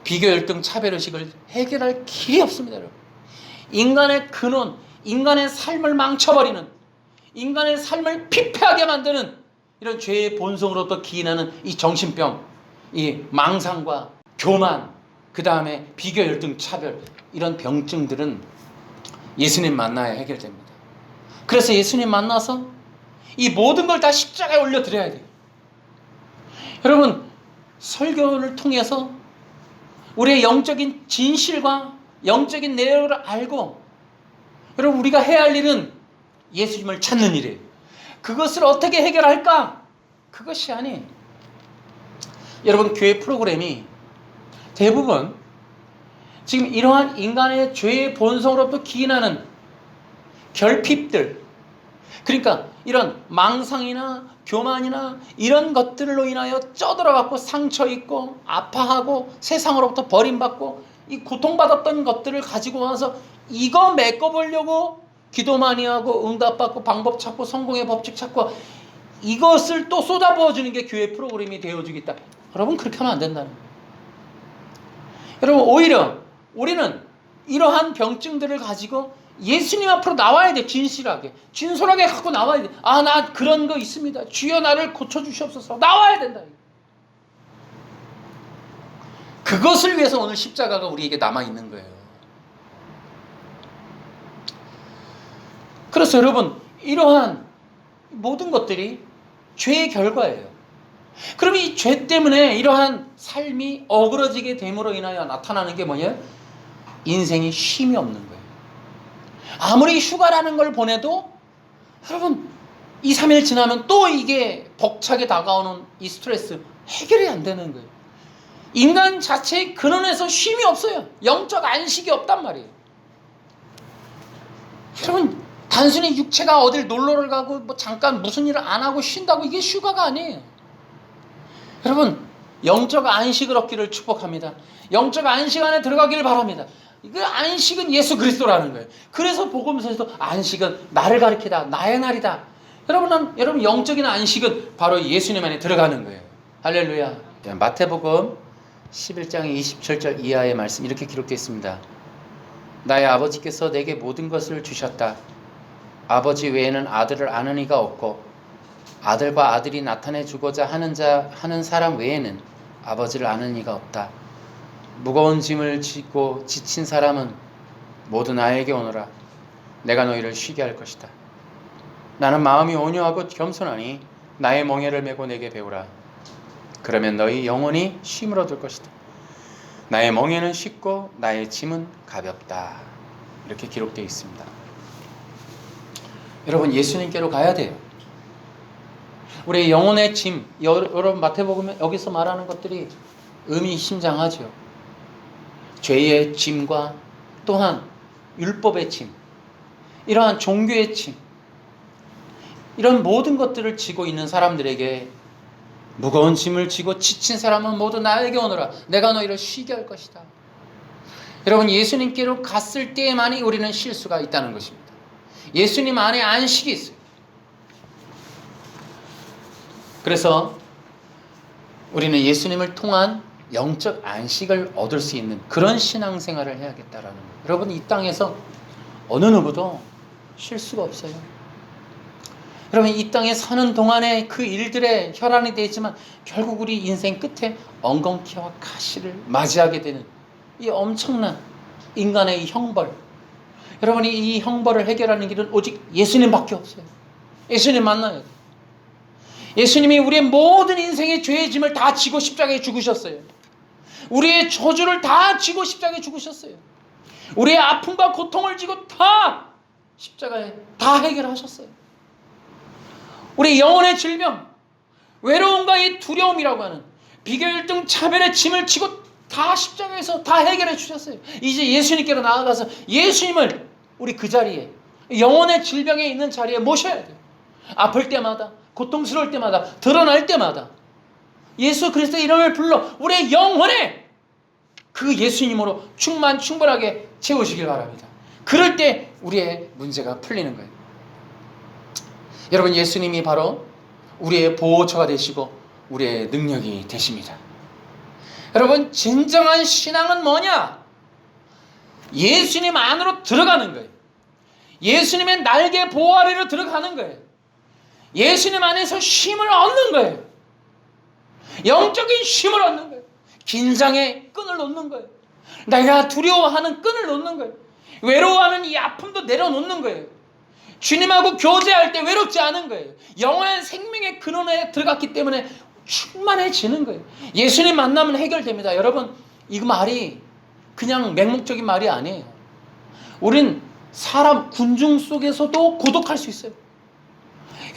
Speaker 1: 비교 열등 차별의식을 해결할 길이 없습니다. 여러분. 인간의 근원, 인간의 삶을 망쳐버리는, 인간의 삶을 피폐하게 만드는 이런 죄의 본성으로부터 기인하는 이 정신병, 이 망상과 교만, 그 다음에 비교 열등 차별, 이런 병증들은 예수님 만나야 해결됩니다. 그래서 예수님 만나서 이 모든 걸 다 십자가에 올려드려야 돼요. 여러분 설교를 통해서 우리의 영적인 진실과 영적인 내용을 알고 여러분 우리가 해야 할 일은 예수님을 찾는 일이에요. 그것을 어떻게 해결할까? 그것이 아니에요. 여러분 교회 프로그램이 대부분 지금 이러한 인간의 죄의 본성으로부터 기인하는 결핍들, 그러니까 이런 망상이나 교만이나 이런 것들로 인하여 쪄들어갖고 상처 입고 아파하고 세상으로부터 버림받고 이 고통받았던 것들을 가지고 와서 이거 메꿔보려고 기도 많이 하고 응답받고 방법 찾고 성공의 법칙 찾고 이것을 또 쏟아부어주는 게 교회 프로그램이 되어주겠다. 여러분 그렇게 하면 안 된다는 거예요. 여러분 오히려 우리는 이러한 병증들을 가지고 예수님 앞으로 나와야 돼. 진실하게 진솔하게 갖고 나와야 돼. 아, 나 그런 거 있습니다. 주여 나를 고쳐주시옵소서. 나와야 된다. 그것을 위해서 오늘 십자가가 우리에게 남아있는 거예요. 그래서 여러분 이러한 모든 것들이 죄의 결과예요. 그럼 이 죄 때문에 이러한 삶이 어그러지게 됨으로 인하여 나타나는 게 뭐냐? 인생이 쉼이 없는 거예요. 아무리 휴가라는 걸 보내도 여러분 2, 3일 지나면 또 이게 벅차게 다가오는 이 스트레스 해결이 안 되는 거예요. 인간 자체의 근원에서 쉼이 없어요. 영적 안식이 없단 말이에요. 여러분, 단순히 육체가 어딜 놀러를 가고 뭐 잠깐 무슨 일을 안 하고 쉰다고 이게 휴가가 아니에요. 여러분, 영적 안식을 얻기를 축복합니다. 영적 안식 안에 들어가기를 바랍니다. 그 안식은 예수 그리스도라는 거예요. 그래서 복음서에서도 안식은 나를 가리키다, 나의 날이다. 여러분 영적인 안식은 바로 예수님 안에 들어가는 거예요. 할렐루야. 마태복음 11장 27절 이하의 말씀 이렇게 기록되어 있습니다. 나의 아버지께서 내게 모든 것을 주셨다. 아버지 외에는 아들을 아는 이가 없고 아들과 아들이 나타내 주고자 하는 사람 외에는 아버지를 아는 이가 없다. 무거운 짐을 지고 지친 사람은 모두 나에게 오너라. 내가 너희를 쉬게 할 것이다. 나는 마음이 온유하고 겸손하니 나의 멍에를 메고 내게 배우라. 그러면 너희 영혼이 쉼을 얻을 것이다. 나의 멍에는 쉽고 나의 짐은 가볍다. 이렇게 기록되어 있습니다. 여러분, 예수님께로 가야 돼요. 우리의 영혼의 짐, 여러분 마태복음에 여기서 말하는 것들이 의미심장하죠. 죄의 짐과 또한 율법의 짐, 이러한 종교의 짐, 이런 모든 것들을 지고 있는 사람들에게 무거운 짐을 지고 지친 사람은 모두 나에게 오너라. 내가 너희를 쉬게 할 것이다. 여러분, 예수님께로 갔을 때만이 우리는 쉴 수가 있다는 것입니다. 예수님 안에 안식이 있어요. 그래서 우리는 예수님을 통한 영적 안식을 얻을 수 있는 그런 신앙생활을 해야겠다라는 거예요. 여러분, 이 땅에서 어느 누구도 쉴 수가 없어요. 여러분, 이 땅에 사는 동안에 그 일들에 혈안이 되지만 결국 우리 인생 끝에 엉겅퀴와 가시를 맞이하게 되는 이 엄청난 인간의 이 형벌. 여러분이 이 형벌을 해결하는 길은 오직 예수님밖에 없어요. 예수님 만나야 돼요. 예수님이 우리의 모든 인생의 죄의 짐을 다 지고 십자가에 죽으셨어요. 우리의 저주를 다 지고 십자가에 죽으셨어요. 우리의 아픔과 고통을 지고 다 십자가에 다 해결하셨어요. 우리 영혼의 질병, 외로움과 이 두려움이라고 하는 비교율 등 차별의 짐을 지고 다 십자가에서 다 해결해 주셨어요. 이제 예수님께로 나아가서 예수님을 우리 그 자리에, 영혼의 질병에 있는 자리에 모셔야 돼요. 아플 때마다, 고통스러울 때마다, 드러날 때마다 예수 그리스도의 이름을 불러 우리의 영혼에 그 예수님으로 충분하게 채우시길 바랍니다. 그럴 때 우리의 문제가 풀리는 거예요. 여러분, 예수님이 바로 우리의 보호처가 되시고 우리의 능력이 되십니다. 여러분, 진정한 신앙은 뭐냐? 예수님 안으로 들어가는 거예요. 예수님의 날개 보호 아래로 들어가는 거예요. 예수님 안에서 쉼을 얻는 거예요. 영적인 쉼을 얻는 거예요. 긴장의 끈을 놓는 거예요. 내가 두려워하는 끈을 놓는 거예요. 외로워하는 이 아픔도 내려놓는 거예요. 주님하고 교제할 때 외롭지 않은 거예요. 영원한 생명의 근원에 들어갔기 때문에 충만해지는 거예요. 예수님 만나면 해결됩니다. 여러분, 이 말이 그냥 맹목적인 말이 아니에요. 우린 사람, 군중 속에서도 고독할 수 있어요.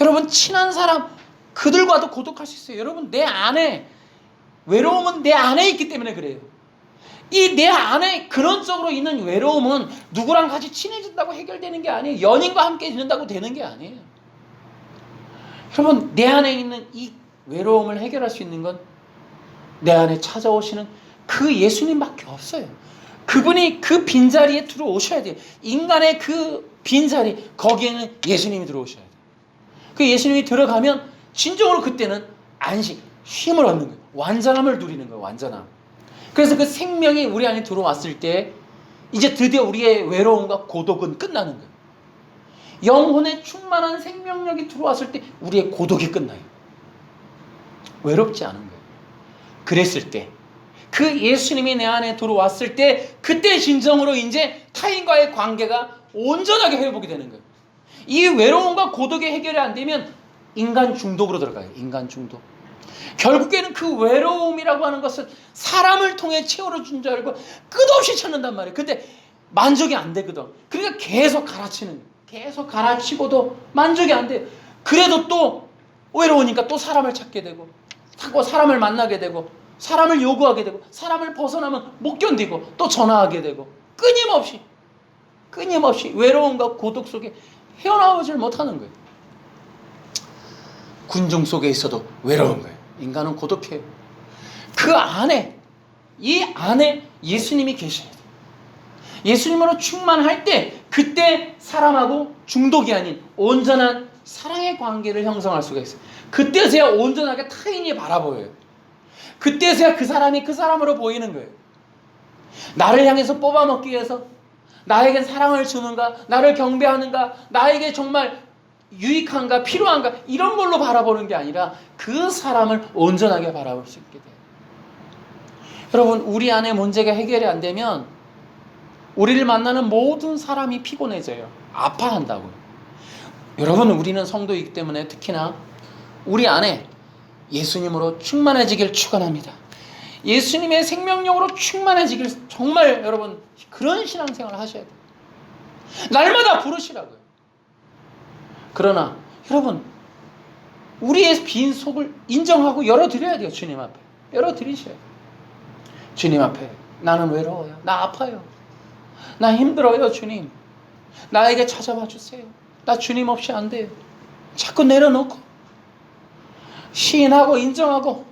Speaker 1: 여러분, 친한 사람, 그들과도 고독할 수 있어요. 여러분, 내 안에, 외로움은 내 안에 있기 때문에 그래요. 이 내 안에 근원적으로 있는 외로움은 누구랑 같이 친해진다고 해결되는 게 아니에요. 연인과 함께 있는다고 되는 게 아니에요. 여러분, 내 안에 있는 이 외로움을 해결할 수 있는 건 내 안에 찾아오시는 그 예수님밖에 없어요. 그분이 그 빈자리에 들어오셔야 돼요. 인간의 그 빈자리, 거기에는 예수님이 들어오셔야 돼요. 그 예수님이 들어가면 진정으로 그때는 안식, 쉼을 얻는 거예요. 완전함을 누리는 거예요. 완전함. 그래서 그 생명이 우리 안에 들어왔을 때 이제 드디어 우리의 외로움과 고독은 끝나는 거예요. 영혼의 충만한 생명력이 들어왔을 때 우리의 고독이 끝나요. 외롭지 않은 거예요. 그랬을 때, 그 예수님이 내 안에 들어왔을 때 그때 진정으로 이제 타인과의 관계가 온전하게 회복이 되는 거예요. 이 외로움과 고독이 해결이 안 되면 인간 중독으로 들어가요. 인간 중독. 결국에는 그 외로움이라고 하는 것은 사람을 통해 채워준 줄 알고 끝없이 찾는단 말이에요. 근데 만족이 안 되거든. 그러니까 계속 갈아치는 거예요. 계속 갈아치고도 만족이 안 돼요. 그래도 또 외로우니까 또 사람을 찾게 되고 자꾸 사람을 만나게 되고 사람을 요구하게 되고 사람을 벗어나면 못 견디고 또 전화하게 되고 끊임없이 외로움과 고독 속에 헤어나오질 못하는 거예요. 군중 속에 있어도 외로운 거예요. 인간은 고독해요. 이 안에 예수님이 계셔야 돼요. 예수님으로 충만할 때 그때 사람하고 중독이 아닌 온전한 사랑의 관계를 형성할 수가 있어요. 그때서야 온전하게 타인이 바라보여요. 그때서야 그 사람이 그 사람으로 보이는 거예요. 나를 향해서 뽑아먹기 위해서 나에게 사랑을 주는가, 나를 경배하는가, 나에게 정말 유익한가, 필요한가 이런 걸로 바라보는 게 아니라 그 사람을 온전하게 바라볼 수 있게 돼요. 여러분, 우리 안에 문제가 해결이 안 되면 우리를 만나는 모든 사람이 피곤해져요. 아파한다고요. 여러분, 우리는 성도이기 때문에 특히나 우리 안에 예수님으로 충만해지길 축원합니다. 예수님의 생명력으로 충만해지길 정말 여러분 그런 신앙생활을 하셔야 돼요. 날마다 부르시라고요. 그러나 여러분, 우리의 빈 속을 인정하고 열어드려야 돼요. 주님 앞에 열어드리셔야 돼요. 주님 앞에 나는 외로워요. 나 아파요. 나 힘들어요. 주님, 나에게 찾아와 주세요. 나 주님 없이 안 돼요. 자꾸 내려놓고 시인하고 인정하고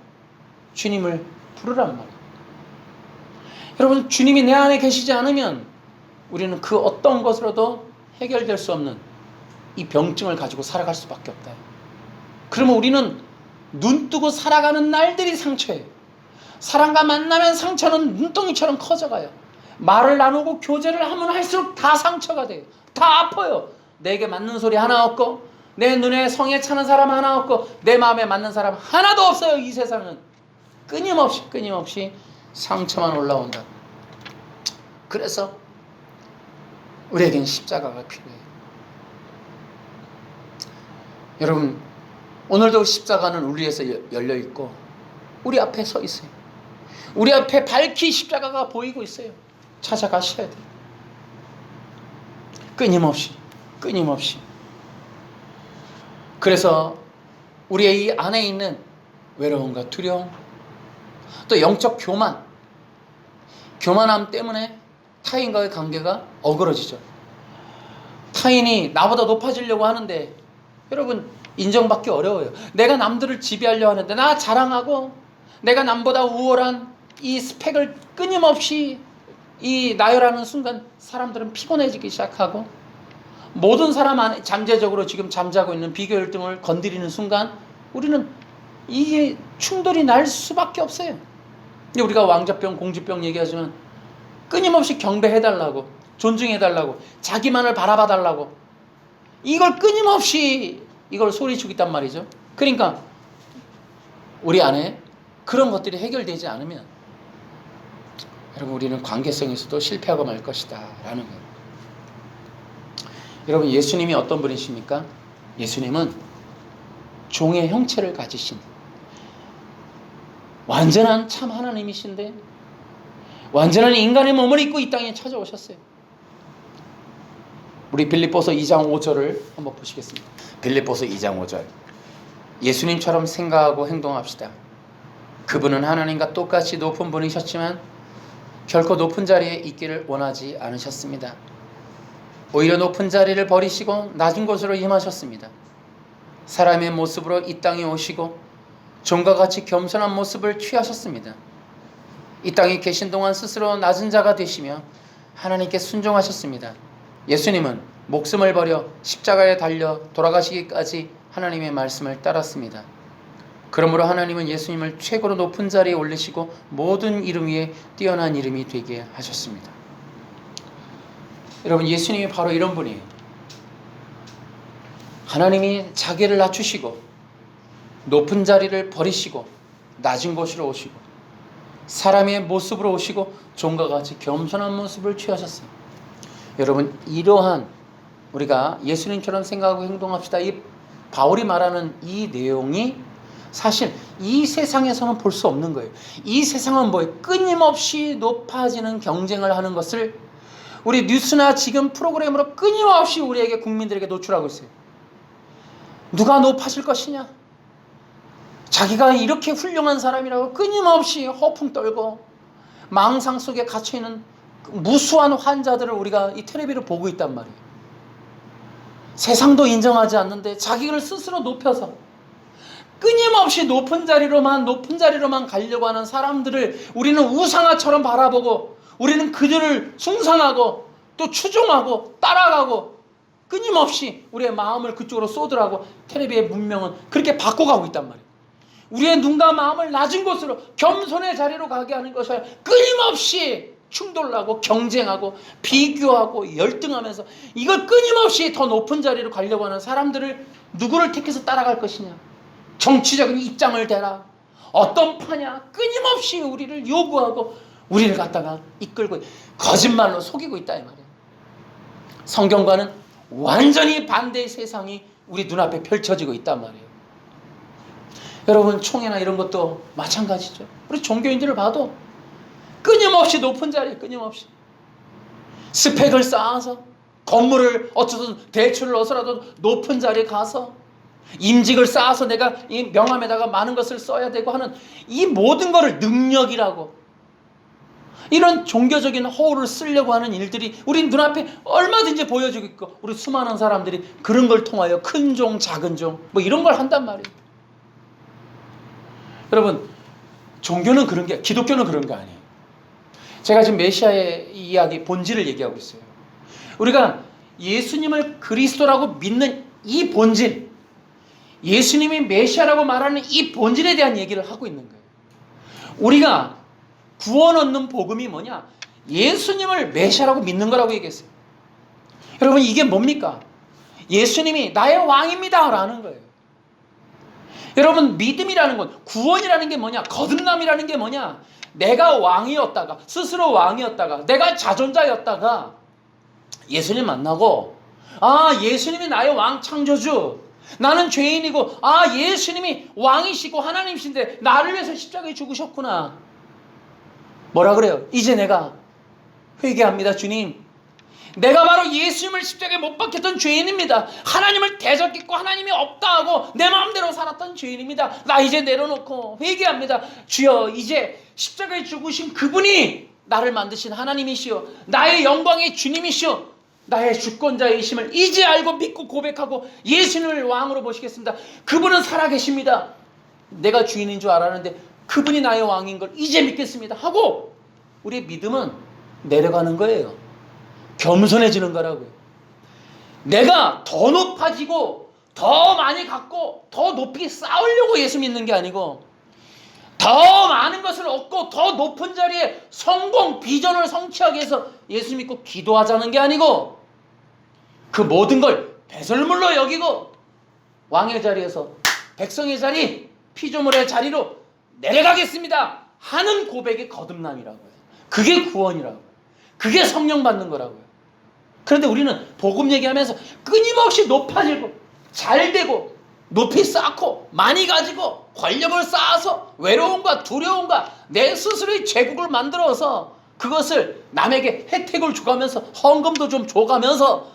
Speaker 1: 주님을 부르란 말이에요. 여러분, 주님이 내 안에 계시지 않으면 우리는 그 어떤 것으로도 해결될 수 없는 이 병증을 가지고 살아갈 수밖에 없다. 그러면 우리는 눈 뜨고 살아가는 날들이 상처예요. 사람과 만나면 상처는 눈덩이처럼 커져가요. 말을 나누고 교제를 하면 할수록 다 상처가 돼요. 다 아파요. 내게 맞는 소리 하나 없고 내 눈에 성에 차는 사람 하나 없고 내 마음에 맞는 사람 하나도 없어요. 이 세상은 끊임없이 상처만 올라온다. 그래서 우리에겐 십자가가 필요해요. 여러분, 오늘도 십자가는 우리 위해서 열려있고 우리 앞에 서 있어요. 우리 앞에 밝히 십자가가 보이고 있어요. 찾아가셔야 돼요. 끊임없이. 그래서 우리의 이 안에 있는 외로움과 두려움, 또 영적 교만함 때문에 타인과의 관계가 어그러지죠. 타인이 나보다 높아지려고 하는데 여러분, 인정받기 어려워요. 내가 남들을 지배하려고 하는데 나 자랑하고 내가 남보다 우월한 이 스펙을 끊임없이 나열하는 순간 사람들은 피곤해지기 시작하고 모든 사람 안에 잠재적으로 지금 잠자고 있는 비교 열등을 건드리는 순간 우리는 이게 충돌이 날 수밖에 없어요. 우리가 왕자병, 공주병 얘기하지만 끊임없이 경배해달라고, 존중해달라고, 자기만을 바라봐달라고 이걸 끊임없이 이걸 소리치고 있단 말이죠. 그러니까 우리 안에 그런 것들이 해결되지 않으면 여러분, 우리는 관계성에서도 실패하고 말 것이다 라는 거예요. 여러분, 예수님이 어떤 분이십니까? 예수님은 종의 형체를 가지신 완전한 참 하나님이신데 완전한 인간의 몸을 입고 이 땅에 찾아오셨어요. 우리 빌립보서 2장 5절을 한번 보시겠습니다. 빌립보서 2장 5절. 예수님처럼 생각하고 행동합시다. 그분은 하나님과 똑같이 높은 분이셨지만 결코 높은 자리에 있기를 원하지 않으셨습니다. 오히려 높은 자리를 버리시고 낮은 곳으로 임하셨습니다. 사람의 모습으로 이 땅에 오시고 종과 같이 겸손한 모습을 취하셨습니다. 이 땅에 계신 동안 스스로 낮은 자가 되시며 하나님께 순종하셨습니다. 예수님은 목숨을 버려 십자가에 달려 돌아가시기까지 하나님의 말씀을 따랐습니다. 그러므로 하나님은 예수님을 최고로 높은 자리에 올리시고 모든 이름 위에 뛰어난 이름이 되게 하셨습니다. 여러분, 예수님이 바로 이런 분이에요. 하나님이 자기를 낮추시고 높은 자리를 버리시고 낮은 곳으로 오시고 사람의 모습으로 오시고 종과 같이 겸손한 모습을 취하셨어요. 여러분, 이러한 우리가 예수님처럼 생각하고 행동합시다. 이 바울이 말하는 이 내용이 사실 이 세상에서는 볼 수 없는 거예요. 이 세상은 뭐예요? 끊임없이 높아지는 경쟁을 하는 것을 우리 뉴스나 지금 프로그램으로 끊임없이 우리에게 국민들에게 노출하고 있어요. 누가 높아질 것이냐? 자기가 이렇게 훌륭한 사람이라고 끊임없이 허풍 떨고 망상 속에 갇혀있는 무수한 환자들을 우리가 이 텔레비를 보고 있단 말이에요. 세상도 인정하지 않는데 자기를 스스로 높여서 끊임없이 높은 자리로만 가려고 하는 사람들을 우리는 우상화처럼 바라보고, 우리는 그들을 숭상하고 또 추종하고 따라가고 끊임없이 우리의 마음을 그쪽으로 쏟으라고 텔레비의 문명은 그렇게 바꿔가고 있단 말이에요. 우리의 눈과 마음을 낮은 곳으로, 겸손의 자리로 가게 하는 것이 아니라 끊임없이 충돌하고 경쟁하고 비교하고 열등하면서 이걸 끊임없이 더 높은 자리로 가려고 하는 사람들을 누구를 택해서 따라갈 것이냐, 정치적인 입장을 대라, 어떤 파냐, 끊임없이 우리를 요구하고 우리를 갖다가 이끌고 거짓말로 속이고 있다 이 말이에요. 성경과는 완전히 반대의 세상이 우리 눈앞에 펼쳐지고 있단 말이에요. 여러분, 총회나 이런 것도 마찬가지죠. 우리 종교인들을 봐도 끊임없이 높은 자리에 끊임없이 스펙을 쌓아서 건물을 어쩌든 대출을 넣어서라도 높은 자리에 가서 임직을 쌓아서 내가 이 명함에다가 많은 것을 써야 되고 하는 이 모든 것을 능력이라고, 이런 종교적인 허울을 쓰려고 하는 일들이 우리 눈앞에 얼마든지 보여지고 있고, 우리 수많은 사람들이 그런 걸 통하여 큰 종 작은 종 뭐 이런 걸 한단 말이에요. 여러분, 종교는 그런 게, 기독교는 그런 거 아니에요. 제가 지금 메시아의 이야기 본질을 얘기하고 있어요. 우리가 예수님을 그리스도라고 믿는 이 본질, 예수님이 메시아라고 말하는 이 본질에 대한 얘기를 하고 있는 거예요. 우리가 구원 얻는 복음이 뭐냐? 예수님을 메시아라고 믿는 거라고 얘기했어요. 여러분, 이게 뭡니까? 예수님이 나의 왕입니다 라는 거예요. 여러분, 믿음이라는 건, 구원이라는 게 뭐냐? 거듭남이라는 게 뭐냐? 내가 왕이었다가, 스스로 왕이었다가, 내가 자존자였다가 예수님 만나고, 아, 예수님이 나의 왕 창조주, 나는 죄인이고, 아, 예수님이 왕이시고 하나님이신데 나를 위해서 십자가에 죽으셨구나. 뭐라 그래요? 이제 내가 회개합니다, 주님. 내가 바로 예수님을 십자가에 못 박혔던 죄인입니다. 하나님을 대적했고 하나님이 없다 하고 내 마음대로 살았던 죄인입니다. 나 이제 내려놓고 회개합니다. 주여, 이제 십자가에 죽으신 그분이 나를 만드신 하나님이시오, 나의 영광의 주님이시오, 나의 주권자이심을 이제 알고 믿고 고백하고 예수님을 왕으로 모시겠습니다. 그분은 살아계십니다. 내가 주인인 줄 알았는데 그분이 나의 왕인 걸 이제 믿겠습니다 하고 우리의 믿음은 내려가는 거예요. 겸손해지는 거라고요. 내가 더 높아지고 더 많이 갖고 더 높이 쌓으려고 예수 믿는 게 아니고, 더 많은 것을 얻고 더 높은 자리에 성공, 비전을 성취하기 위해서 예수 믿고 기도하자는 게 아니고, 그 모든 걸 배설물로 여기고 왕의 자리에서 백성의 자리, 피조물의 자리로 내려가겠습니다 하는 고백이 거듭남이라고요. 그게 구원이라고요. 그게 성령 받는 거라고요. 그런데 우리는 복음 얘기하면서 끊임없이 높아지고 잘되고 높이 쌓고 많이 가지고 권력을 쌓아서 외로움과 두려움과 내 스스로의 제국을 만들어서 그것을 남에게 혜택을 줘가면서, 헌금도 좀 줘가면서,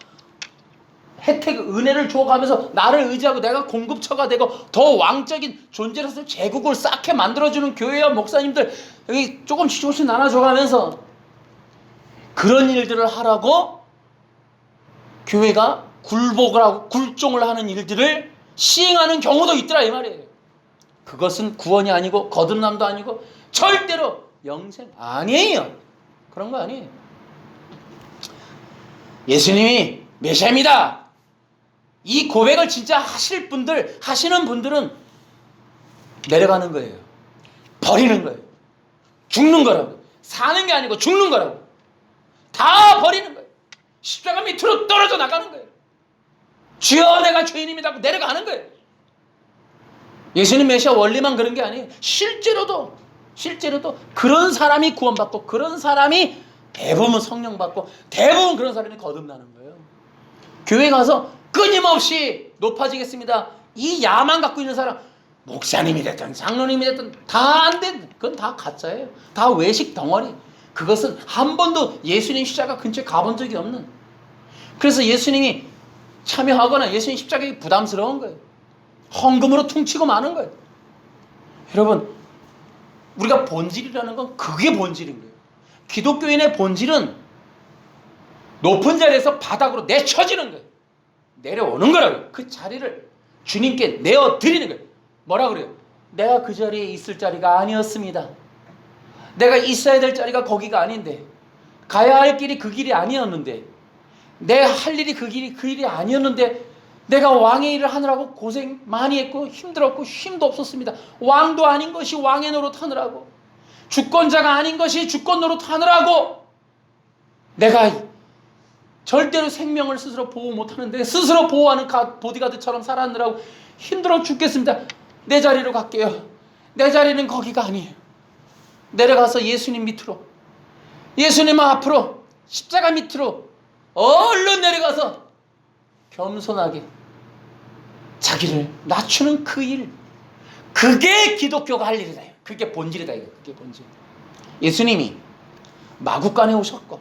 Speaker 1: 은혜를 줘가면서 나를 의지하고 내가 공급처가 되고 더 왕적인 존재로서 제국을 쌓게 만들어주는 교회와 목사님들 여기 조금씩 나눠줘가면서 그런 일들을 하라고 교회가 굴복을 하고 굴종을 하는 일들을 시행하는 경우도 있더라 이 말이에요. 그것은 구원이 아니고 거듭남도 아니고 절대로 영생 아니에요. 그런 거 아니에요. 예수님이 메시아입니다, 이 고백을 진짜 하시는 분들은 내려가는 거예요. 버리는 거예요. 죽는 거라고. 사는 게 아니고 죽는 거라고. 다 버리는 거예요. 십자가 밑으로 떨어져 나가는 거예요. 주여, 내가 죄인입니다 하고 내려가는 거예요. 예수님 메시아 원리만 그런 게 아니에요. 실제로도 그런 사람이 구원받고, 그런 사람이 대부분 성령 받고, 대부분 그런 사람이 거듭나는 거예요. 교회 가서 끊임없이 높아지겠습니다, 이 야만 갖고 있는 사람, 목사님이 됐든 장로님이 됐든 다 안 돼. 그건 다 가짜예요. 다 외식 덩어리. 그것은 한 번도 예수님 십자가 근처에 가본 적이 없는, 그래서 예수님이 참여하거나 예수님 십자가가 부담스러운 거예요. 헌금으로 퉁치고 마는 거예요. 여러분, 우리가 본질이라는 건 그게 본질인 거예요. 기독교인의 본질은 높은 자리에서 바닥으로 내쳐지는 거예요. 내려오는 거라고요. 그 자리를 주님께 내어드리는 거예요. 뭐라 그래요? 내가 그 자리에 있을 자리가 아니었습니다. 내가 있어야 될 자리가 거기가 아닌데, 가야 할 길이 그 길이 아니었는데, 내 할 일이 그 일이 아니었는데, 내가 왕의 일을 하느라고 고생 많이 했고 힘들었고 쉼도 없었습니다. 왕도 아닌 것이 왕의 노릇하느라고, 주권자가 아닌 것이 주권 노릇하느라고, 내가 절대로 생명을 스스로 보호 못하는데 스스로 보호하는 보디가드처럼 살았느라고 힘들어 죽겠습니다. 내 자리로 갈게요. 내 자리는 거기가 아니에요. 내려가서 예수님 밑으로, 예수님 앞으로, 십자가 밑으로 얼른 내려가서 겸손하게 자기를 낮추는 그 일, 그게 기독교가 할 일이다. 그게 본질이다. 그게 본질. 예수님이 마구간에 오셨고,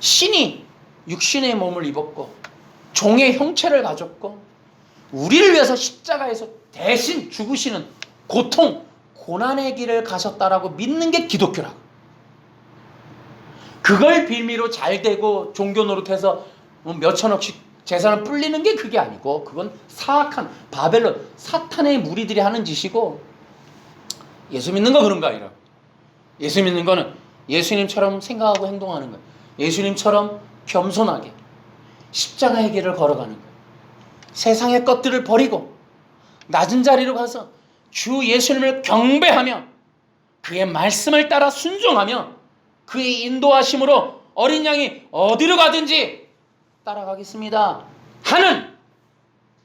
Speaker 1: 신이 육신의 몸을 입었고, 종의 형체를 가졌고, 우리를 위해서 십자가에서 대신 죽으시는 고통, 고난의 길을 가셨다라고 믿는 게 기독교라고. 그걸 빌미로 잘 되고 종교 노릇해서 몇천억씩 재산을 불리는 게 그게 아니고, 그건 사악한 바벨론 사탄의 무리들이 하는 짓이고, 예수 믿는 거 그런 거 아니라, 예수 믿는 거는 예수님처럼 생각하고 행동하는 거예요. 예수님처럼 겸손하게 십자가의 길을 걸어가는 거예요. 세상의 것들을 버리고 낮은 자리로 가서 주 예수님을 경배하며 그의 말씀을 따라 순종하며 그의 인도하심으로 어린 양이 어디로 가든지 따라가겠습니다 하는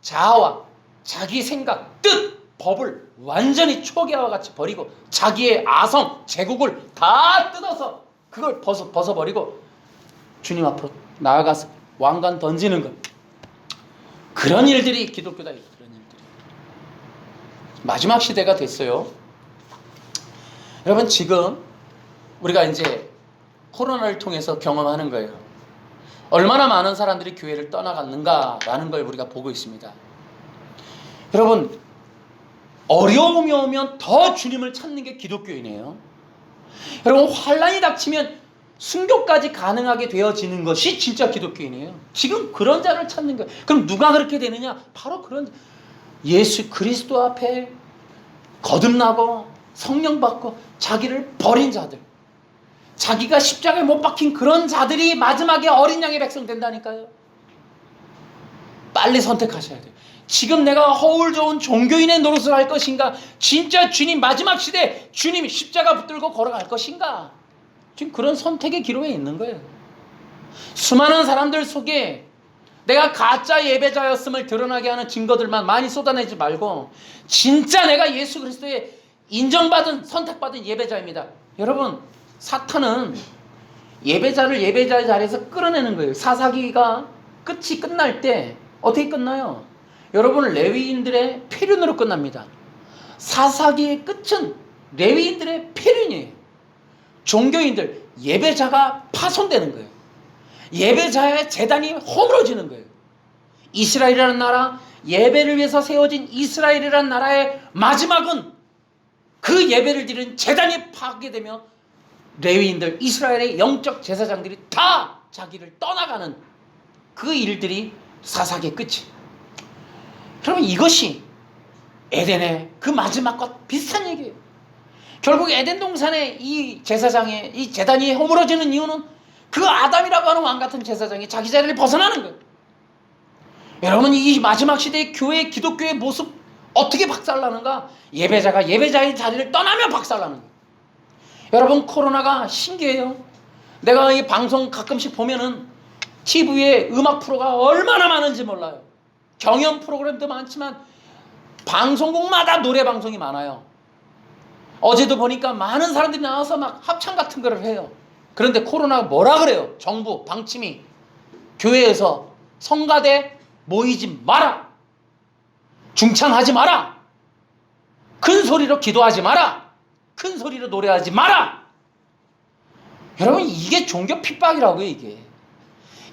Speaker 1: 자아와 자기 생각, 뜻, 법을 완전히 초기화와 같이 버리고 자기의 아성, 제국을 다 뜯어서 그걸 벗어버리고 주님 앞으로 나아가서 왕관 던지는 것, 그런 일들이 기독교다. 그런 일들이 마지막 시대가 됐어요. 여러분, 지금 우리가 이제 코로나를 통해서 경험하는 거예요. 얼마나 많은 사람들이 교회를 떠나갔는가라는 걸 우리가 보고 있습니다. 여러분, 어려움이 오면 더 주님을 찾는 게 기독교인이에요. 여러분, 환난이 닥치면 순교까지 가능하게 되어지는 것이 진짜 기독교인이에요. 지금 그런 자를 찾는 거예요. 그럼 누가 그렇게 되느냐? 바로 그런 예수 그리스도 앞에 거듭나고 성령 받고 자기를 버린 자들, 자기가 십자가에 못 박힌 그런 자들이 마지막에 어린 양의 백성 된다니까요. 빨리 선택하셔야 돼요. 지금 내가 허울 좋은 종교인의 노릇을 할 것인가, 진짜 주님 마지막 시대 주님이 십자가 붙들고 걸어갈 것인가, 지금 그런 선택의 기로에 있는 거예요. 수많은 사람들 속에 내가 가짜 예배자였음을 드러나게 하는 증거들만 많이 쏟아내지 말고, 진짜 내가 예수 그리스도의 인정받은 선택받은 예배자입니다. 여러분, 사탄은 예배자를 예배자의 자리에서 끌어내는 거예요. 사사기가 끝이 끝날 때 어떻게 끝나요? 여러분, 레위인들의 폐륜으로 끝납니다. 사사기의 끝은 레위인들의 폐륜이에요. 종교인들, 예배자가 파손되는 거예요. 예배자의 재단이 허물어지는 거예요. 이스라엘이라는 나라, 예배를 위해서 세워진 이스라엘이라는 나라의 마지막은 그 예배를 드리는 재단이 파괴되며 레위인들, 이스라엘의 영적 제사장들이 다 자기를 떠나가는 그 일들이 사사기의 끝이. 그러면 이것이 에덴의 그 마지막과 비슷한 얘기예요. 결국 에덴 동산의 이 제사장의 이 제단이 허물어지는 이유는 그 아담이라고 하는 왕 같은 제사장이 자기 자리를 벗어나는 거예요. 여러분, 이 마지막 시대의 교회, 기독교의 모습 어떻게 박살나는가? 예배자가 예배자의 자리를 떠나면 박살나는 거예요. 여러분, 코로나가 신기해요. 내가 이 방송 가끔씩 보면은 TV에 음악 프로가 얼마나 많은지 몰라요. 경연 프로그램도 많지만 방송국마다 노래 방송이 많아요. 어제도 보니까 많은 사람들이 나와서 막 합창 같은 거를 해요. 그런데 코로나가 뭐라 그래요? 정부 방침이 교회에서 성가대 모이지 마라, 중창하지 마라, 큰 소리로 기도하지 마라, 큰 소리로 노래하지 마라. 여러분, 이게 종교 핍박이라고요. 이게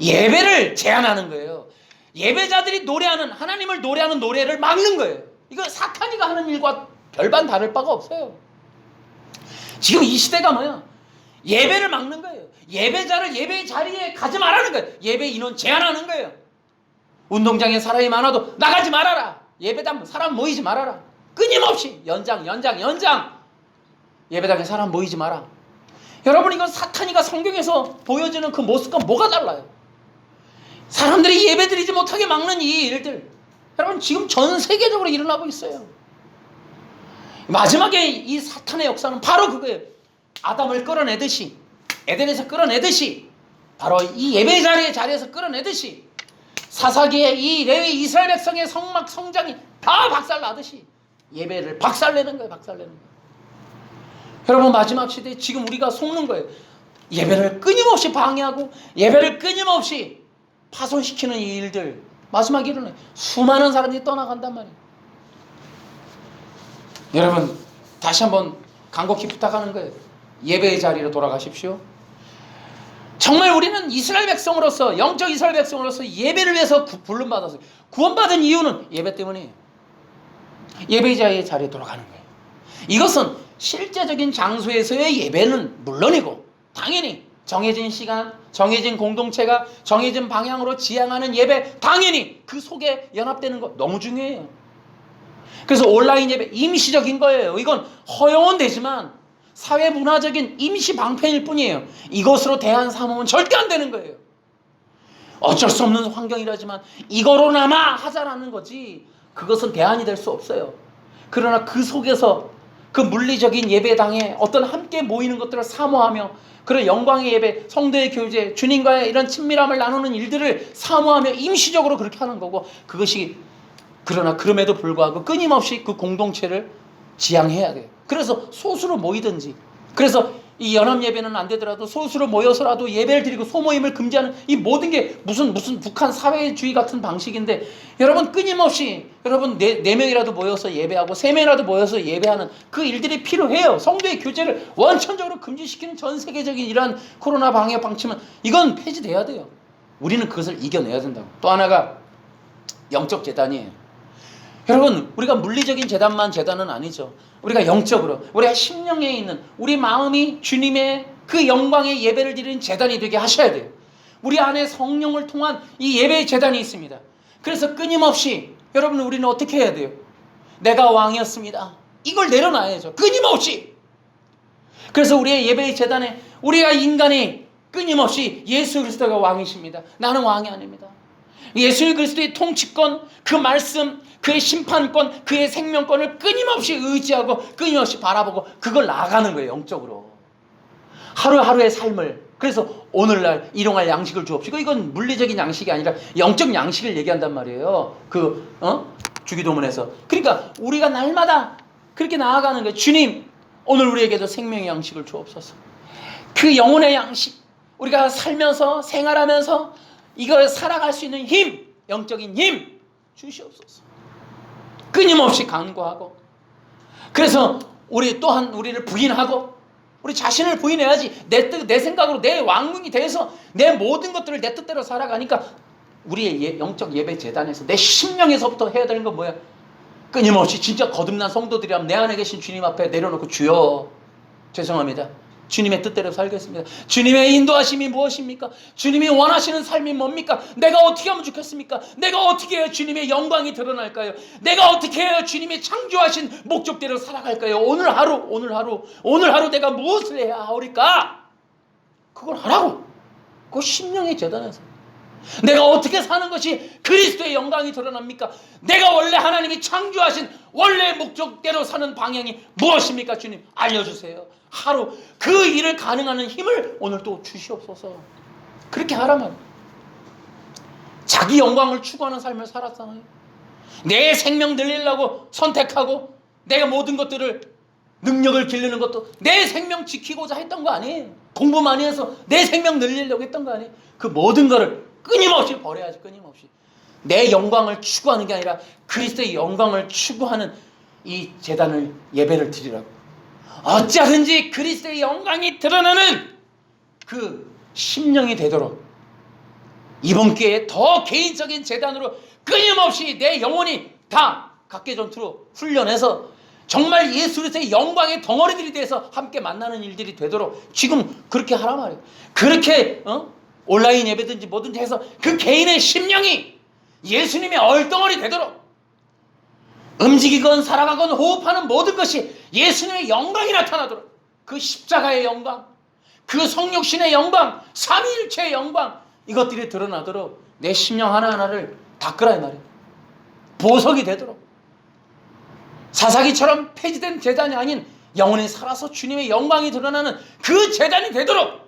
Speaker 1: 예배를 제한하는 거예요. 예배자들이 노래하는, 하나님을 노래하는 노래를 막는 거예요. 이거 사탄이가 하는 일과 별반 다를 바가 없어요. 지금 이 시대가 뭐야? 예배를 막는 거예요. 예배자를 예배의 자리에 가지 말라는 거예요. 예배 인원 제한하는 거예요. 운동장에 사람이 많아도 나가지 말아라. 예배당 사람 모이지 말아라. 끊임없이 연장. 예배당에 사람 모이지 마라. 여러분, 이건 사탄이가 성경에서 보여주는 그 모습과 뭐가 달라요? 사람들이 예배드리지 못하게 막는 이 일들, 여러분 지금 전 세계적으로 일어나고 있어요. 마지막에 이 사탄의 역사는 바로 그거예요. 아담을 끌어내듯이, 에덴에서 끌어내듯이, 바로 이 예배 자리에서 끌어내듯이, 사사기에 이 레위 이스라엘 백성의 성막 성장이 다 박살나듯이 예배를 박살내는 거예요. 여러분, 마지막 시대에 지금 우리가 속는 거예요. 예배를 끊임없이 방해하고 예배를 끊임없이 파손시키는 이 일들, 마지막에 일어나요. 수많은 사람들이 떠나간단 말이에요. 여러분, 다시 한번 간곡히 부탁하는 거예요. 예배의 자리로 돌아가십시오. 정말 우리는 이스라엘 백성으로서, 영적 이스라엘 백성으로서 예배를 위해서 부름받았어요. 구원받은 이유는 예배 때문이에요. 예배의 자리에 돌아가는 거예요. 이것은 실제적인 장소에서의 예배는 물론이고, 당연히 정해진 시간, 정해진 공동체가 정해진 방향으로 지향하는 예배, 당연히 그 속에 연합되는 거 너무 중요해요. 그래서 온라인 예배 임시적인 거예요. 이건 허용은 되지만 사회 문화적인 임시 방편일 뿐이에요. 이것으로 대안 삼으면 절대 안 되는 거예요. 어쩔 수 없는 환경이라지만 이거로나마 하자라는 거지, 그것은 대안이 될 수 없어요. 그러나 그 속에서 그 물리적인 예배당에 어떤 함께 모이는 것들을 사모하며, 그런 영광의 예배, 성도의 교제, 주님과의 이런 친밀함을 나누는 일들을 사모하며 임시적으로 그렇게 하는 거고, 그것이, 그러나 그럼에도 불구하고 끊임없이 그 공동체를 지향해야 돼요. 그래서 소수로 모이든지, 그래서 이 연합 예배는 안 되더라도 소수로 모여서라도 예배를 드리고 소모임을 금지하는 이 모든 게 무슨 북한 사회주의 같은 방식인데, 여러분 끊임없이 여러분 네 명이라도 모여서 예배하고 3명이라도 모여서 예배하는 그 일들이 필요해요. 성도의 교제를 원천적으로 금지시키는 전 세계적인 이러한 코로나 방역 방침은 이건 폐지돼야 돼요. 우리는 그것을 이겨내야 된다고. 또 하나가 영적 재단이에요. 여러분, 우리가 물리적인 재단은 아니죠. 우리가 영적으로, 우리가 심령에 있는 우리 마음이 주님의 그 영광의 예배를 드리는 재단이 되게 하셔야 돼요. 우리 안에 성령을 통한 이 예배의 재단이 있습니다. 그래서 끊임없이 여러분, 우리는 어떻게 해야 돼요? 내가 왕이었습니다. 이걸 내려놔야죠. 끊임없이. 그래서 우리의 예배의 재단에 우리가 인간이 끊임없이 예수 그리스도가 왕이십니다. 나는 왕이 아닙니다. 예수 그리스도의 통치권, 그 말씀, 그의 심판권, 그의 생명권을 끊임없이 의지하고 끊임없이 바라보고 그걸 나아가는 거예요. 영적으로. 하루하루의 삶을. 그래서 오늘날 일용할 양식을 주옵시고, 이건 물리적인 양식이 아니라 영적 양식을 얘기한단 말이에요. 주기도문에서. 그러니까 우리가 날마다 그렇게 나아가는 거예요. 주님, 오늘 우리에게도 생명의 양식을 주옵소서. 그 영혼의 양식, 우리가 살면서 생활하면서 이걸 살아갈 수 있는 힘, 영적인 힘 주시옵소서. 끊임없이 간구하고, 그래서 우리 또한 우리를 부인하고, 우리 자신을 부인해야지. 내 생각으로 내 왕궁이 돼서 내 모든 것들을 내 뜻대로 살아가니까, 우리의 영적 예배 재단에서 내 심령에서부터 해야 되는 건 뭐야? 끊임없이 진짜 거듭난 성도들이라면 내 안에 계신 주님 앞에 내려놓고, 주여 죄송합니다, 주님의 뜻대로 살겠습니다. 주님의 인도하심이 무엇입니까? 주님이 원하시는 삶이 뭡니까? 내가 어떻게 하면 좋겠습니까? 내가 어떻게 해야 주님의 영광이 드러날까요? 내가 어떻게 해야 주님이 창조하신 목적대로 살아갈까요? 오늘 하루 내가 무엇을 해야 하오리까? 그걸 하라고. 그거 심령의 재단에서. 내가 어떻게 사는 것이 그리스도의 영광이 드러납니까? 내가 원래 하나님이 창조하신 원래 목적대로 사는 방향이 무엇입니까? 주님 알려주세요. 하루 그 일을 가능하는 힘을 오늘 또 주시옵소서. 그렇게 하라면 자기 영광을 추구하는 삶을 살았잖아요. 내 생명 늘리려고 선택하고 내가 모든 것들을 능력을 기르는 것도 내 생명 지키고자 했던 거 아니에요. 공부 많이 해서 내 생명 늘리려고 했던 거 아니에요. 그 모든 거를 끊임없이 버려야지. 끊임없이 내 영광을 추구하는 게 아니라 그리스도의 영광을 추구하는 이 제단을 예배를 드리라고. 어찌하든지 그리스도의 영광이 드러나는 그 심령이 되도록 이번 기회에 더 개인적인 제단으로 끊임없이 내 영혼이 다 각계전투로 훈련해서 정말 예수 그리스도의 영광의 덩어리들이 돼서 함께 만나는 일들이 되도록 지금 그렇게 하란 말이에요. 그렇게 온라인 예배든지 뭐든지 해서 그 개인의 심령이 예수님의 얼덩어리 되도록 움직이건 살아가건 호흡하는 모든 것이 예수님의 영광이 나타나도록 그 십자가의 영광, 그 성육신의 영광, 삼위일체의 영광 이것들이 드러나도록 내 심령 하나하나를 닦으라 이 말이에요. 보석이 되도록 사사기처럼 폐지된 제단이 아닌 영원히 살아서 주님의 영광이 드러나는 그 제단이 되도록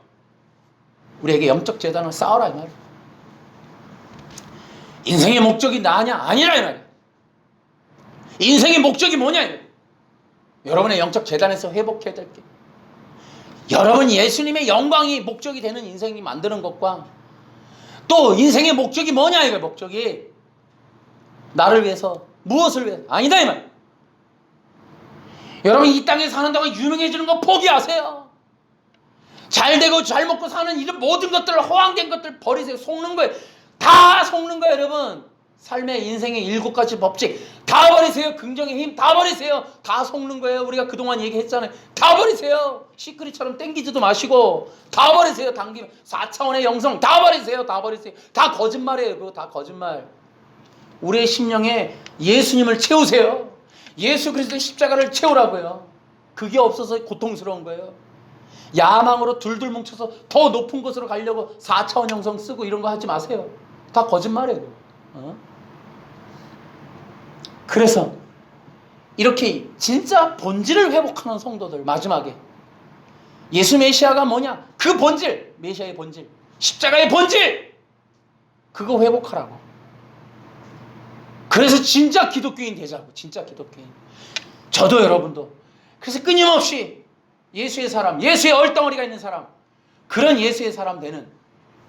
Speaker 1: 우리에게 영적 제단을 쌓아라 이 말이에요. 인생의 목적이 나냐 아니라 이 말이에요. 인생의 목적이 뭐냐 이 말이에요. 여러분의 영적 제단에서 회복해야 될 게 여러분 예수님의 영광이 목적이 되는 인생이 만드는 것과 또 인생의 목적이 뭐냐 이거 목적이 나를 위해서 무엇을 위해서 아니다 이 말. 여러분 이 땅에 사는다고 유명해지는 거 포기하세요. 잘 되고 잘 먹고 사는 이런 모든 것들 허황된 것들 버리세요. 속는 거예요. 다 속는 거예요 여러분. 삶의 인생의 7가지 법칙 다 버리세요. 긍정의 힘 다 버리세요. 다 속는 거예요. 우리가 그동안 얘기했잖아요. 다 버리세요. 시크릿처럼 땡기지도 마시고 다 버리세요. 당기면 4차원의 영성 다 버리세요. 다 버리세요. 다 거짓말이에요. 그거 다 거짓말. 우리의 심령에 예수님을 채우세요. 예수 그리스도의 십자가를 채우라고요. 그게 없어서 고통스러운 거예요. 야망으로 둘둘 뭉쳐서 더 높은 곳으로 가려고 4차원 영성 쓰고 이런 거 하지 마세요. 다 거짓말이에요. 그래서 이렇게 진짜 본질을 회복하는 성도들 마지막에 예수 메시아가 뭐냐? 그 본질, 메시아의 본질, 십자가의 본질 그거 회복하라고. 그래서 진짜 기독교인 되자고. 진짜 기독교인. 저도 여러분도 그래서 끊임없이 예수의 사람, 예수의 얼덩어리가 있는 사람 그런 예수의 사람 되는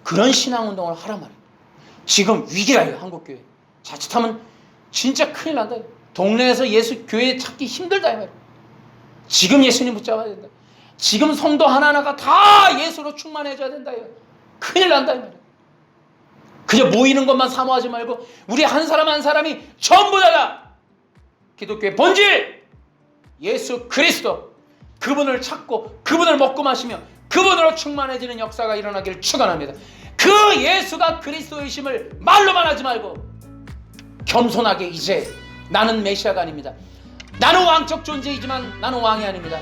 Speaker 1: 그런 신앙운동을 하란 말이에요. 지금 위기라요 한국교회. 자칫하면 진짜 큰일 난다. 동네에서 예수 교회 찾기 힘들다 이 말이에요. 지금 예수님 붙잡아야 된다. 지금 성도 하나하나가 다 예수로 충만해져야 된다. 큰일 난다 이 말이에요. 그저 모이는 것만 사모하지 말고 우리 한 사람 한 사람이 전부 다가 기독교의 본질 예수 그리스도 그분을 찾고 그분을 먹고 마시며 그분으로 충만해지는 역사가 일어나기를 축원합니다. 그 예수가 그리스도이심을 말로만 하지 말고 겸손하게 이제 나는 메시아가 아닙니다. 나는 왕적 존재이지만 나는 왕이 아닙니다.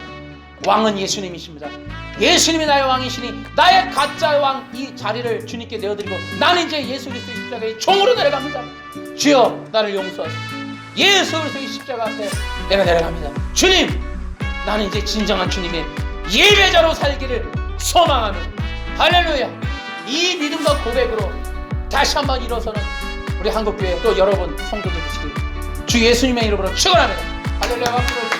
Speaker 1: 왕은 예수님이십니다. 예수님이 나의 왕이시니 나의 가짜 왕 이 자리를 주님께 내어드리고 나는 이제 예수 그리스도의 십자가의 종으로 내려갑니다. 주여 나를 용서하소서. 예수 그리스도의 십자가 앞에 내가 내려갑니다. 주님 나는 이제 진정한 주님의 예배자로 살기를 소망합니다. 할렐루야. 이 믿음과 고백으로 다시 한번 일어서는 우리 한국교회 또 여러분 성도들 되시길 주 예수님의 이름으로 축원합니다. 할렐루야. 박수로